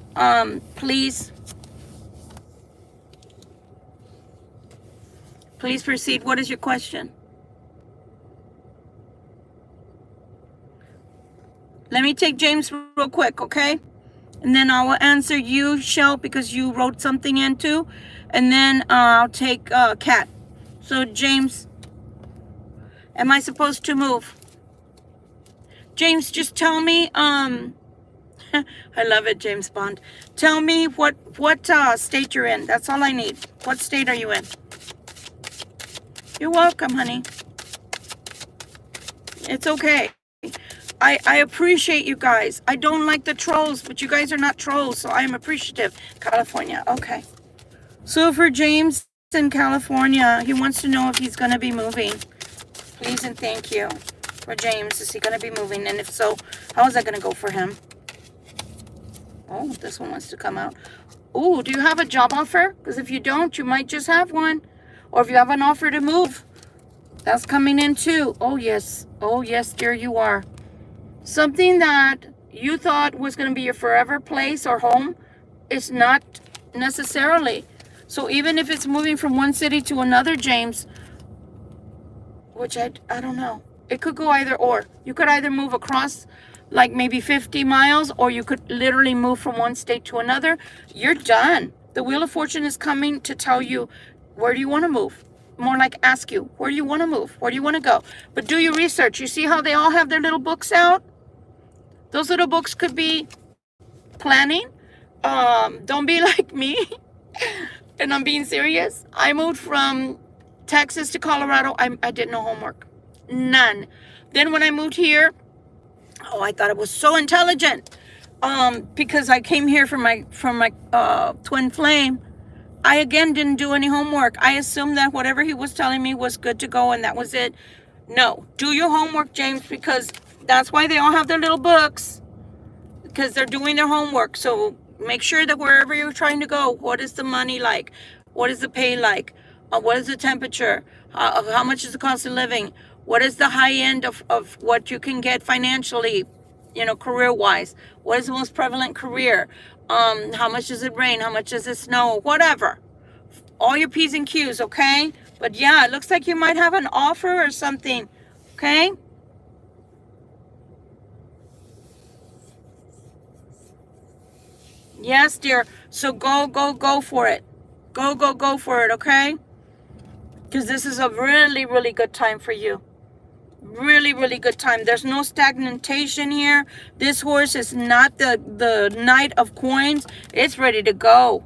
S1: please proceed. What is your question? Let me take James real quick, okay? And then I will answer you, Shell, because you wrote something in too. And then I'll take Kat. So, James, am I supposed to move? James, just tell me, I love it, James Bond. Tell me what state you're in. That's all I need. What state are you in? You're welcome, honey. It's okay. I appreciate you guys. I don't like the trolls, but you guys are not trolls, so I am appreciative. California, okay. So for James, in California. He wants to know if he's going to be moving. Please and thank you. For James, is he going to be moving? And if so, how is that going to go for him? Oh, this one wants to come out. Oh, do you have a job offer? Because if you don't, you might just have one. Or if you have an offer to move, that's coming in too. Oh, yes. Oh, yes, dear, you are. Something that you thought was going to be your forever place or home is not necessarily. So even if it's moving from one city to another, James, which I don't know. It could go either or. You could either move across like maybe 50 miles, or you could literally move from one state to another. You're done. The Wheel of Fortune is coming to tell you, where do you want to move? More like ask you, where do you want to move? Where do you want to go? But do your research. You see how they all have their little books out? Those little books could be planning. Don't be like me. And I'm being serious. I moved from Texas to Colorado. I did no homework. None. Then when I moved here, oh, I thought it was so intelligent. Because I came here from my twin flame. I again didn't do any homework. I assumed that whatever he was telling me was good to go, and that was it. No, do your homework, James, because that's why they all have their little books, because they're doing their homework. So make sure that wherever you're trying to go, what is the money like? What is the pay like? What is the temperature? How much is the cost of living? What is the high end of what you can get financially, career-wise? What is the most prevalent career? How much does it rain? How much does it snow? Whatever. All your P's and Q's, okay? But yeah, it looks like you might have an offer or something, okay? Yes, dear. So go for it. Go for it, okay? Because this is a really, really good time for you. Really, really good time. There's no stagnation here. This horse is not the Knight of Coins. It's ready to go.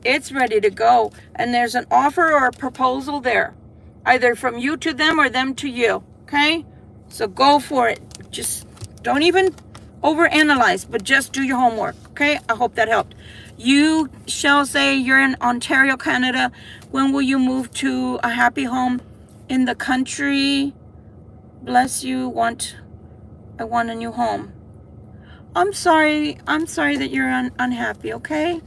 S1: It's ready to go. And there's an offer or a proposal there. Either from you to them or them to you. Okay? So go for it. Just don't even overanalyze, but just do your homework. Okay? I hope that helped. You shall say you're in Ontario, Canada. When will you move to a happy home in the country? Bless you. I want a new home. I'm sorry that you're unhappy, okay?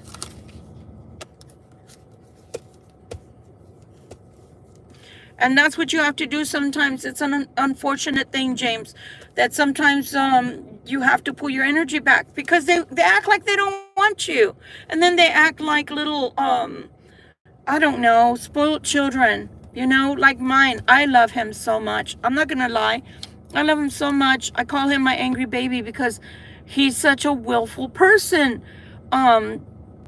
S1: And that's what you have to do sometimes. It's an unfortunate thing, James, that sometimes you have to pull your energy back because they act like they don't want you. And then they act like little, I don't know, spoiled children. Like mine. I love him so much. I'm not gonna lie. I love him so much. I call him my angry baby because he's such a willful person. And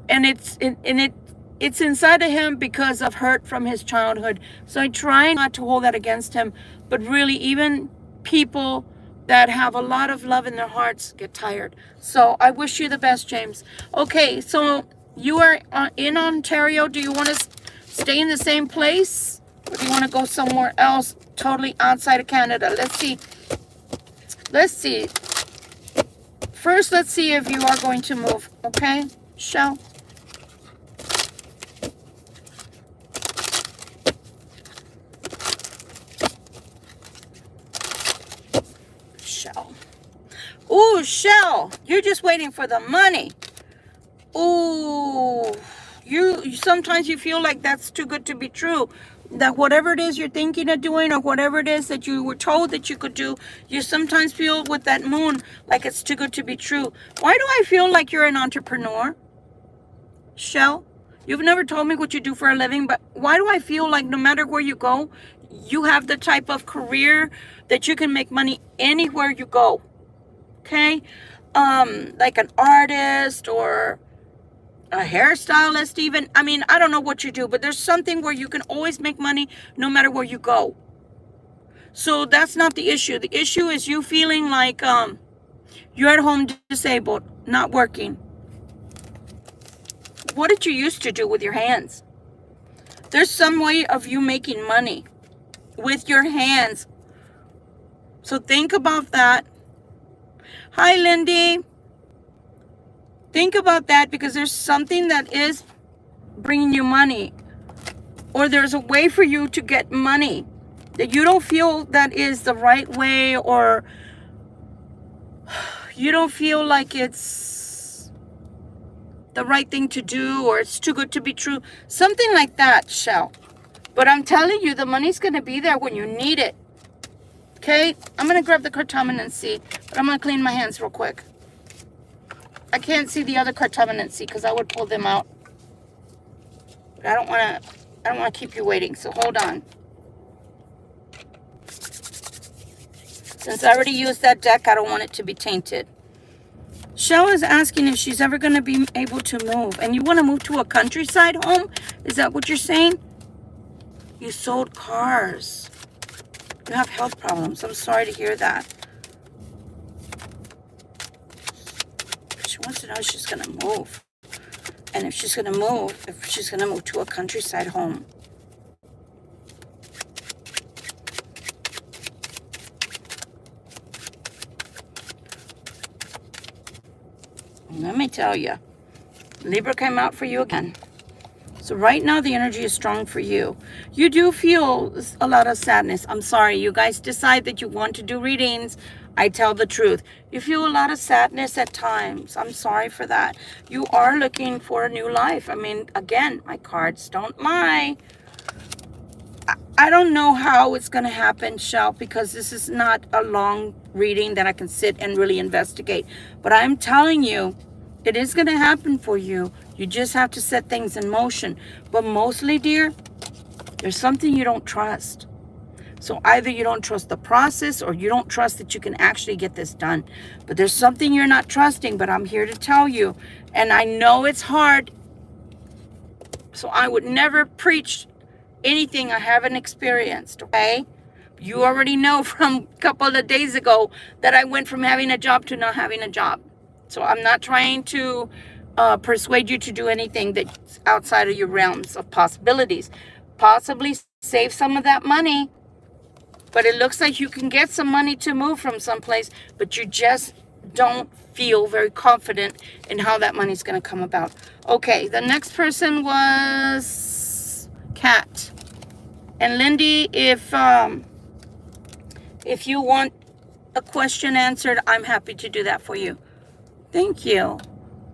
S1: it's inside of him because of hurt from his childhood. So I try not to hold that against him. But really, even people that have a lot of love in their hearts get tired. So I wish you the best, James. Okay, so you are in Ontario. Do you want to stay in the same place? Or do you want to go somewhere else totally outside of Canada? Let's see. First, let's see if you are going to move. Okay, Shell? Shell. Ooh, Shell. You're just waiting for the money. Ooh. Sometimes you feel like that's too good to be true. That whatever it is you're thinking of doing or whatever it is that you were told that you could do, you sometimes feel with that moon like it's too good to be true. Why do I feel like you're an entrepreneur? Shell, you've never told me what you do for a living, but why do I feel like no matter where you go, you have the type of career that you can make money anywhere you go? Okay? Like an artist or a hairstylist even. I mean, I don't know what you do, but there's something where you can always make money no matter where you go. So that's not the issue. The issue is you feeling like you're at home disabled, not working. What did you used to do with your hands? There's some way of you making money with your hands. So think about that. Hi, Lindy. Think about that because there's something that is bringing you money. or there's a way for you to get money that you don't feel that is the right way, or you don't feel like it's the right thing to do, or it's too good to be true. Something like that, Shell. But I'm telling you, the money's going to be there when you need it. Okay? I'm going to grab the cartomancy, but I'm going to clean my hands real quick. I can't see the other cartomancy because I would pull them out. But I don't want to keep you waiting, so hold on. Since I already used that deck, I don't want it to be tainted. Shell is asking if she's ever going to be able to move. And you want to move to a countryside home? Is that what you're saying? You sold cars. You have health problems. I'm sorry to hear that. She wants to know if she's going to move. And if she's going to move, to a countryside home. Let me tell you, Libra came out for you again. So right now the energy is strong for you. You do feel a lot of sadness. I'm sorry, you guys decide that you want to do readings. I tell the truth. You feel a lot of sadness at times. I'm sorry for that. You are looking for a new life. I mean, again, my cards don't lie. I don't know how it's going to happen, Shell, because this is not a long reading that I can sit and really investigate. But I'm telling you, it is going to happen for you. You just have to set things in motion. But mostly, dear, there's something you don't trust. So either you don't trust the process or you don't trust that you can actually get this done. But there's something you're not trusting, but I'm here to tell you. And I know it's hard. So I would never preach anything I haven't experienced, okay? You already know from a couple of days ago that I went from having a job to not having a job. So I'm not trying to persuade you to do anything that's outside of your realms of possibilities. Possibly save some of that money, but it looks like you can get some money to move from someplace, but you just don't feel very confident in how that money's going to come about. Okay, the next person was Kat. And Lindy, if you want a question answered, I'm happy to do that for you. Thank you.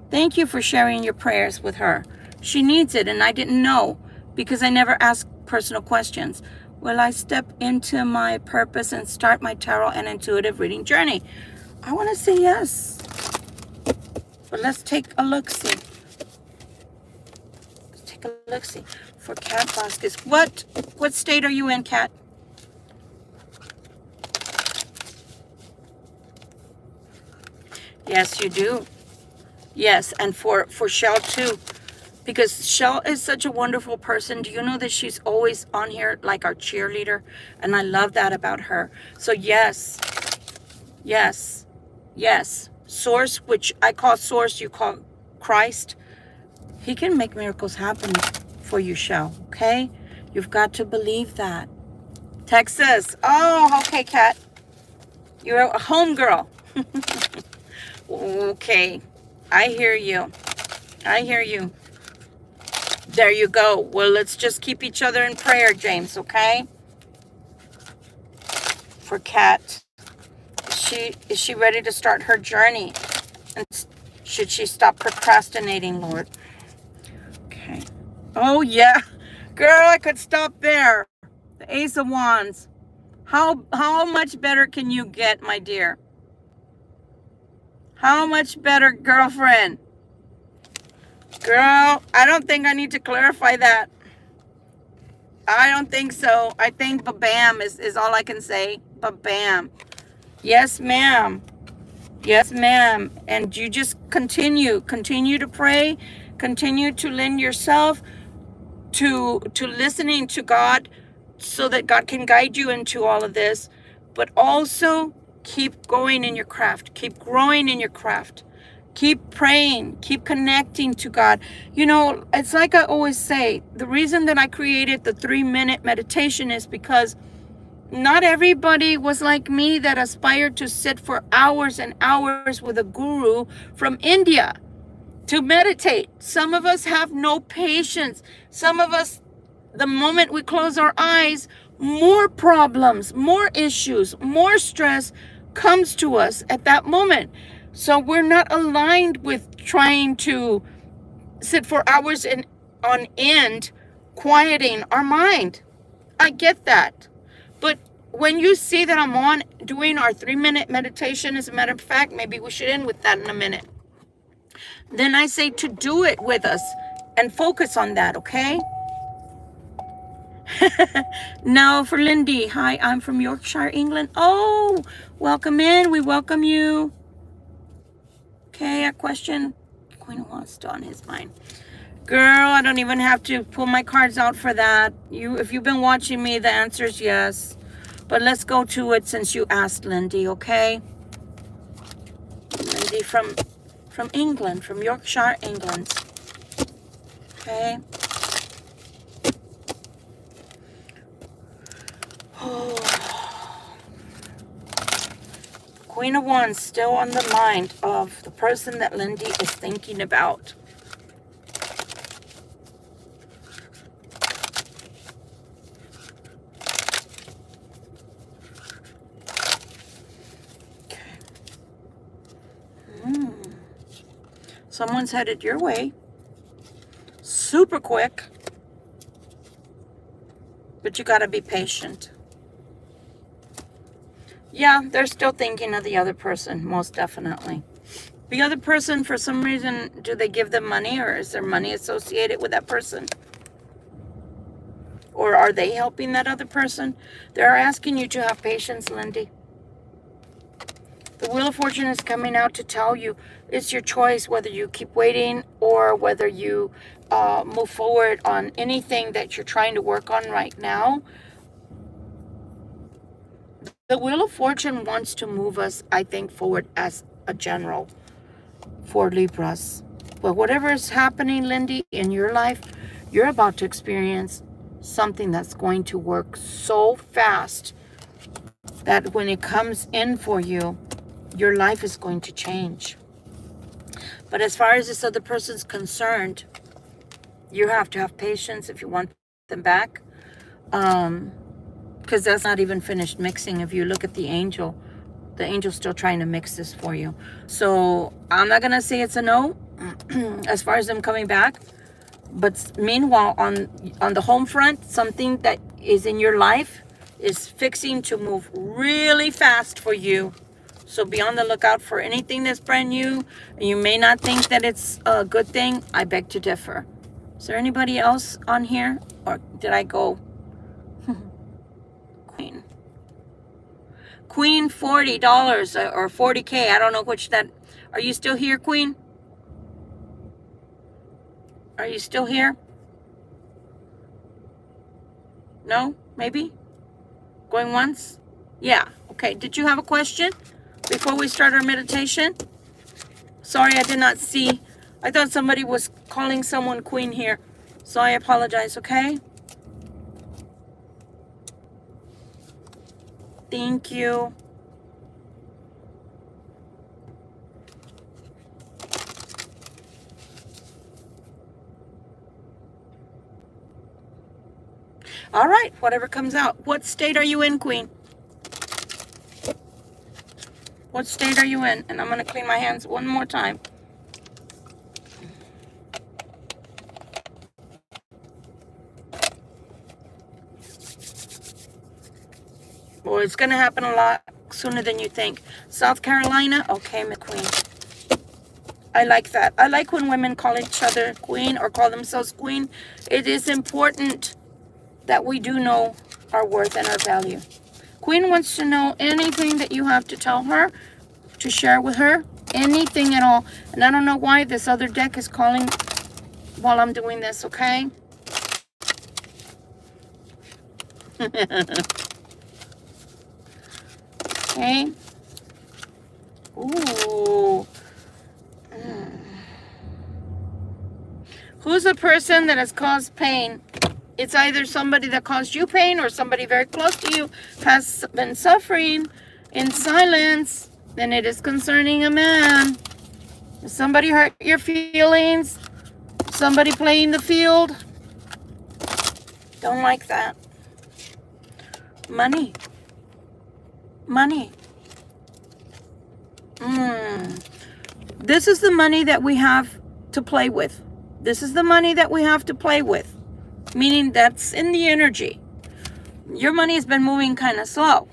S1: Thank you for sharing your prayers with her. She needs it, and I didn't know because I never asked personal questions. Will I step into my purpose and start my tarot and intuitive reading journey? I want to say yes. But let's take a look-see. Let's take a look-see for Kat Vasquez. What state are you in, Kat? Yes, you do. Yes, and for Shell too. Because Shell is such a wonderful person. Do you know that she's always on here like our cheerleader? And I love that about her. So yes, yes, yes. Source, which I call Source, you call Christ. He can make miracles happen for you, Shell, okay? You've got to believe that. Texas. Oh, okay, Kat. You're a home girl. Okay. I hear you. I hear you. There you go. Well, let's just keep each other in prayer, James, okay? For Kat. Is she ready to start her journey? And should she stop procrastinating, Lord? Okay. Oh, yeah. Girl, I could stop there. The Ace of Wands. How much better can you get, my dear? How much better, girlfriend? Girl, I don't think I need to clarify that. I don't think so. I think ba-bam is all I can say. Ba-bam. Yes, ma'am. Yes, ma'am. And you just continue to pray, continue to lend yourself to listening to God so that God can guide you into all of this, but also keep going in your craft, keep growing in your craft, keep praying, keep connecting to God. You know, it's like I always say, the reason that I created the 3-minute meditation is because not everybody was like me that aspired to sit for hours and hours with a guru from India to meditate. Some of us have no patience. Some of us the moment we close our eyes, more problems, more issues, more stress comes to us at that moment. So we're not aligned with trying to sit for hours on end, quieting our mind. I get that. But when you see that I'm on doing our 3-minute meditation, as a matter of fact, maybe we should end with that in a minute. Then I say to do it with us and focus on that, okay? Now for Lindy. Hi, I'm from Yorkshire, England. Oh, welcome in. We welcome you. Okay, a question Queen wants to on his mind. Girl, I don't even have to pull my cards out for that. If you've been watching me, the answer is yes. But let's go to it since you asked, Lindy, okay? Lindy from England, from Yorkshire, England. Okay. Queen of Wands still on the mind of the person that Lindy is thinking about. Okay. Someone's headed your way. Super quick. But you got to be patient. Yeah, they're still thinking of the other person, most definitely. The other person, for some reason, do they give them money, or is there money associated with that person? Or are they helping that other person? They're asking you to have patience, Lindy. The Wheel of Fortune is coming out to tell you it's your choice whether you keep waiting or whether you move forward on anything that you're trying to work on right now. The Wheel of Fortune wants to move us, I think, forward as a general for Libras. But whatever is happening, Lindy, in your life, you're about to experience something that's going to work so fast that when it comes in for you, your life is going to change. But as far as this other person's concerned, you have to have patience if you want them back. Because that's not even finished mixing. If you look at the angel's still trying to mix this for you. So I'm not going to say it's a no as far as them coming back. But meanwhile, on the home front, something that is in your life is fixing to move really fast for you. So be on the lookout for anything that's brand new. You may not think that it's a good thing. I beg to differ. Is there anybody else on here? Or did I go? Queen, $40 or 40K. I don't know which that. Are you still here, Queen? Are you still here? No? Maybe? Going once? Yeah. Okay. Did you have a question before we start our meditation? Sorry, I did not see. I thought somebody was calling someone Queen here. So I apologize, okay? Thank you. All right, whatever comes out. What state are you in, Queen? What state are you in? And I'm going to clean my hands one more time. Well, it's going to happen a lot sooner than you think. South Carolina? Okay, McQueen. I like that. I like when women call each other Queen or call themselves Queen. It is important that we do know our worth and our value. Queen wants to know anything that you have to tell her, to share with her, anything at all. And I don't know why this other deck is calling while I'm doing this, okay? Okay. Ooh. Who's the person that has caused pain? It's either somebody that caused you pain or somebody very close to you has been suffering in silence. Then it is concerning a man. Somebody hurt your feelings. Somebody playing the field. Don't like that. Money. Money. This is the money that we have to play with. This is the money that we have to play with. Meaning that's in the energy. Your money has been moving kind of slow.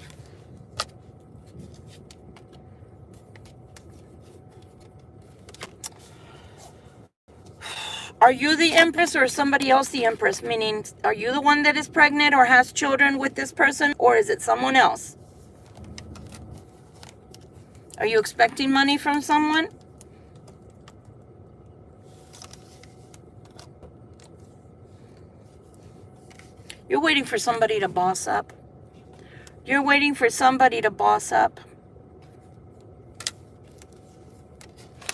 S1: Are you the Empress or is somebody else the Empress? Meaning, are you the one that is pregnant or has children with this person, or is it someone else? Are you expecting money from someone? You're waiting for somebody to boss up. You're waiting for somebody to boss up.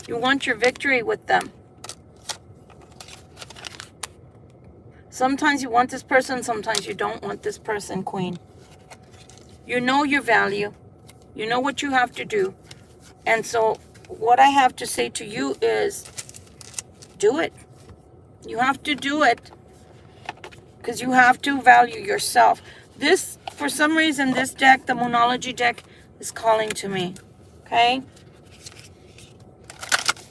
S1: You want your victory with them. Sometimes you want this person, sometimes you don't want this person, Queen. You know your value. You know what you have to do. And so what I have to say to you is, do it. You have to do it. Because you have to value yourself. This, for some reason, this deck, the Moonology deck, is calling to me. Okay?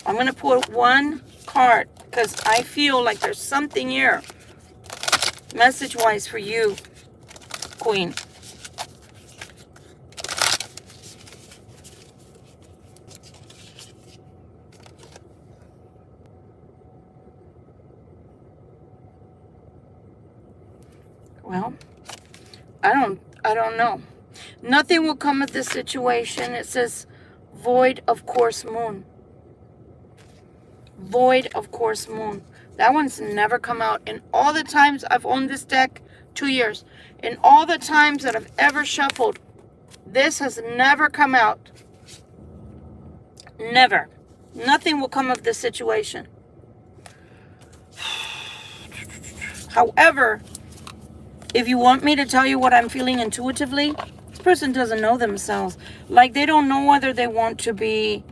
S1: I'm going to put one card because I feel like there's something here. Message-wise for you, Queen. Well, I don't know. Nothing will come of this situation. It says void of course moon. Void of course moon. That one's never come out. In all the times I've owned this deck, 2 years. In all the times that I've ever shuffled, this has never come out. Never. Nothing will come of this situation. However, if you want me to tell you what I'm feeling intuitively, this person doesn't know themselves. Like they don't know whether they want to be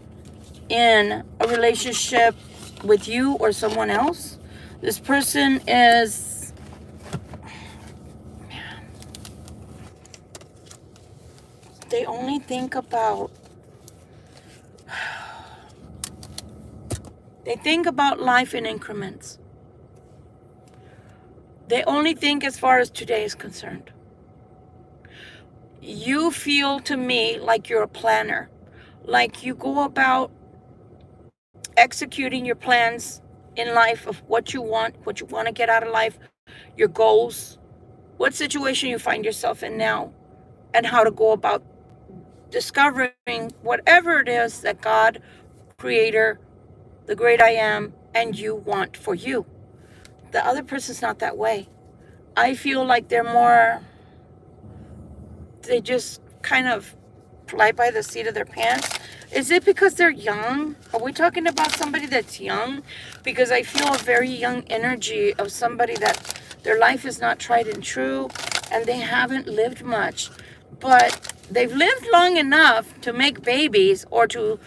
S1: in a relationship with you or someone else. This person is, man, they only think about, they think about life in increments. They only think as far as today is concerned. You feel to me like you're a planner, like you go about executing your plans in life of what you want to get out of life, your goals, what situation you find yourself in now, and how to go about discovering whatever it is that God, Creator, the great I am, and you want for you. The other person's not that way. I feel like they're more, they just kind of fly by the seat of their pants. Is it because they're young? Are we talking about somebody that's young? Because I feel a very young energy of somebody that their life is not tried and true and they haven't lived much. But they've lived long enough to make babies or to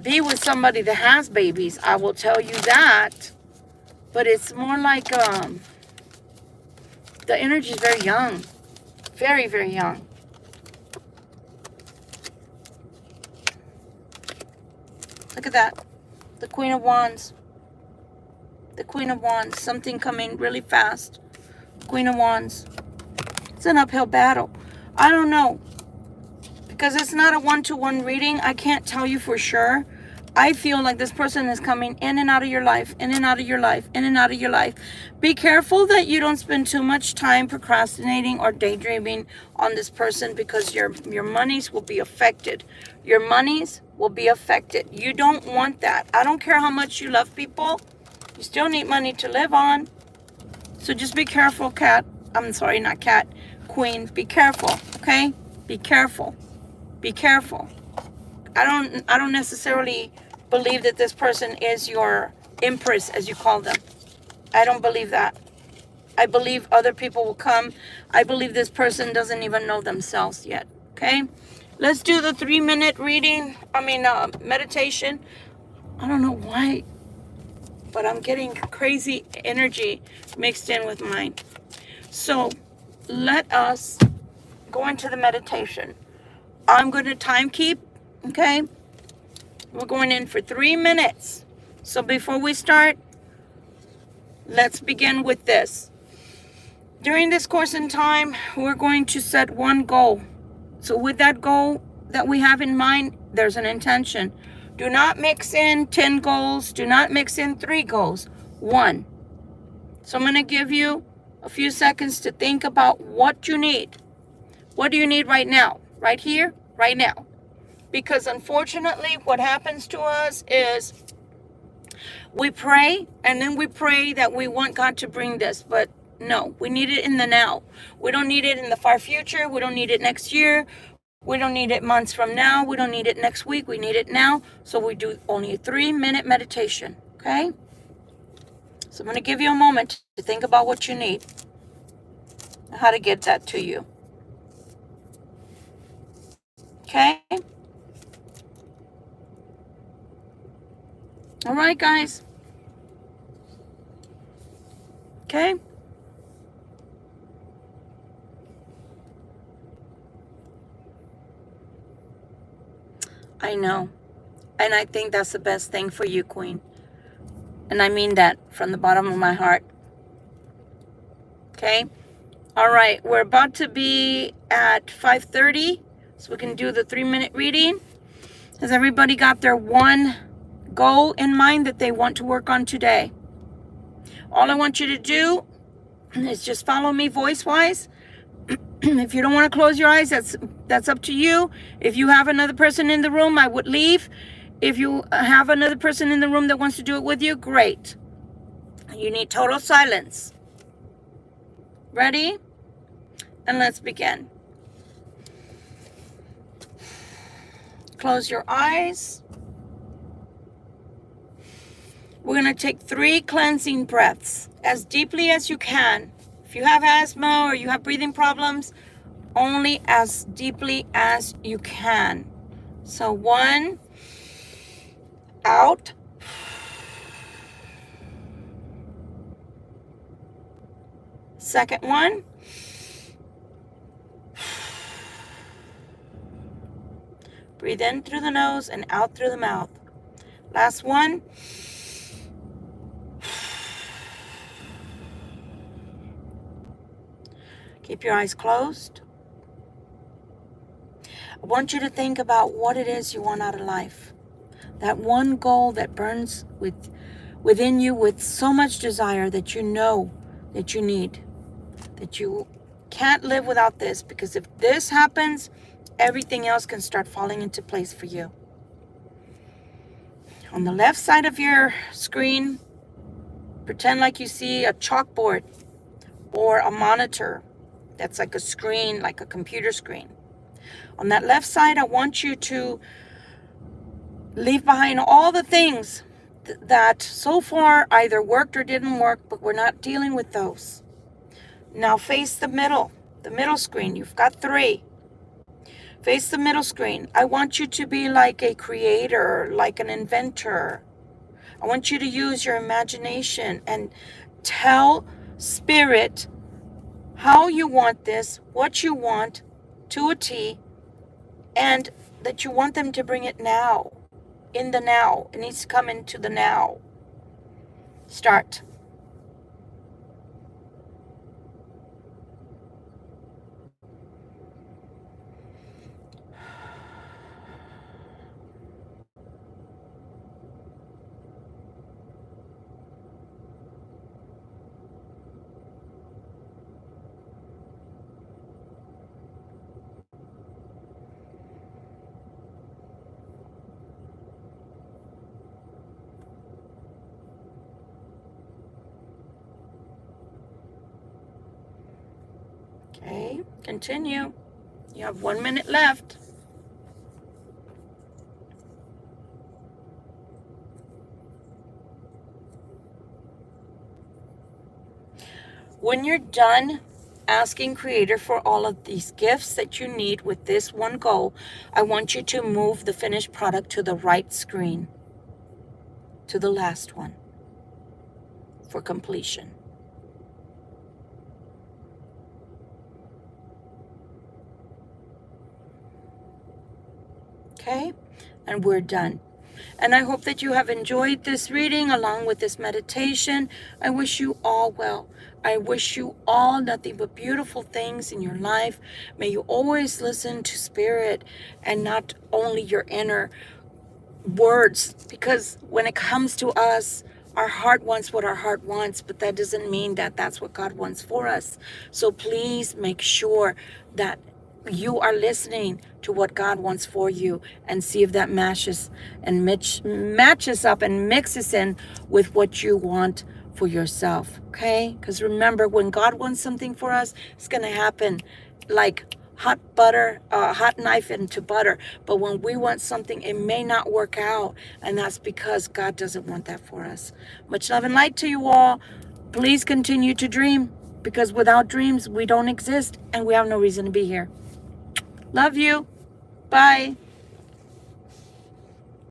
S1: be with somebody that has babies. I will tell you that. But it's more like the energy is very young. Very, very young. Look at that. The Queen of Wands. The Queen of Wands. Something coming really fast. Queen of Wands. It's an uphill battle. I don't know. Because it's not a one-to-one reading. I can't tell you for sure. I feel like this person is coming in and out of your life, in and out of your life, in and out of your life. Be careful that you don't spend too much time procrastinating or daydreaming on this person because your monies will be affected. Your monies will be affected. You don't want that. I don't care how much you love people. You still need money to live on. So just be careful, cat. I'm sorry, not cat. Queen, be careful, okay? Be careful. Be careful. I don't necessarily believe that this person is your empress, as you call them. I don't believe that. I believe other people will come. I believe this person doesn't even know themselves yet. Okay? Let's do the 3-minute reading. Meditation. I don't know why, but I'm getting crazy energy mixed in with mine. So let us go into the meditation. I'm going to time keep, okay? We're going in for 3 minutes. So before we start, let's begin with this. During this course in time, we're going to set one goal. So with that goal that we have in mind, there's an intention. Do not mix in 10 goals. Do not mix in 3 goals. 1. So I'm going to give you a few seconds to think about what you need. What do you need right now? Right here, right now. Because unfortunately, what happens to us is we pray, and then we pray that we want God to bring this. But no, we need it in the now. We don't need it in the far future. We don't need it next year. We don't need it months from now. We don't need it next week. We need it now. So we do only a 3-minute meditation. Okay? So I'm going to give you a moment to think about what you need and how to get that to you. Okay? All right, guys. Okay? I know. And I think that's the best thing for you, Queen. And I mean that from the bottom of my heart. Okay? All right. We're about to be at 5:30. So we can do the 3-minute reading. Has everybody got their one goal in mind that they want to work on today? All I want you to do is just follow me voice-wise. If you don't want to close your eyes, that's up to you. If you have another person in the room, I would leave. If you have another person in the room that wants to do it with you, great. You need total silence. Ready? And let's begin. Close your eyes. We're going to take 3 cleansing breaths as deeply as you can. If you have asthma or you have breathing problems, only as deeply as you can. So 1, out. Second one. Breathe in through the nose and out through the mouth. Last one. Keep your eyes closed. I want you to think about what it is you want out of life. That one goal that burns within you with so much desire that you know that you need. That you can't live without this, because if this happens, everything else can start falling into place for you. On the left side of your screen, pretend like you see a chalkboard or a monitor that's like a screen, like a computer screen. On that left side, I want you to leave behind all the things that so far either worked or didn't work, but we're not dealing with those. Now face the middle screen. You've got 3. Face the middle screen. I want you to be like a creator, like an inventor. I want you to use your imagination and tell Spirit how you want this, what you want to a T, and that you want them to bring it now. In the now. It needs to come into the now. Start. Okay, continue. You have 1 minute left. When you're done asking Creator for all of these gifts that you need with this one goal, I want you to move the finished product to the right screen, to the last one, for completion. Okay? And we're done. And I hope that you have enjoyed this reading along with this meditation. I wish you all well. I wish you all nothing but beautiful things in your life. May you always listen to spirit and not only your inner words, because when it comes to us, our heart wants what our heart wants, but that doesn't mean that that's what God wants for us. So please make sure that you are listening to what God wants for you, and see if that matches up and mixes in with what you want for yourself. Okay? Because remember, when God wants something for us, it's going to happen like hot knife into butter. But when we want something, it may not work out, and that's because God doesn't want that for us. Much love and light to you all. Please continue to dream, because without dreams we don't exist, and we have no reason to be here. Love you. Bye.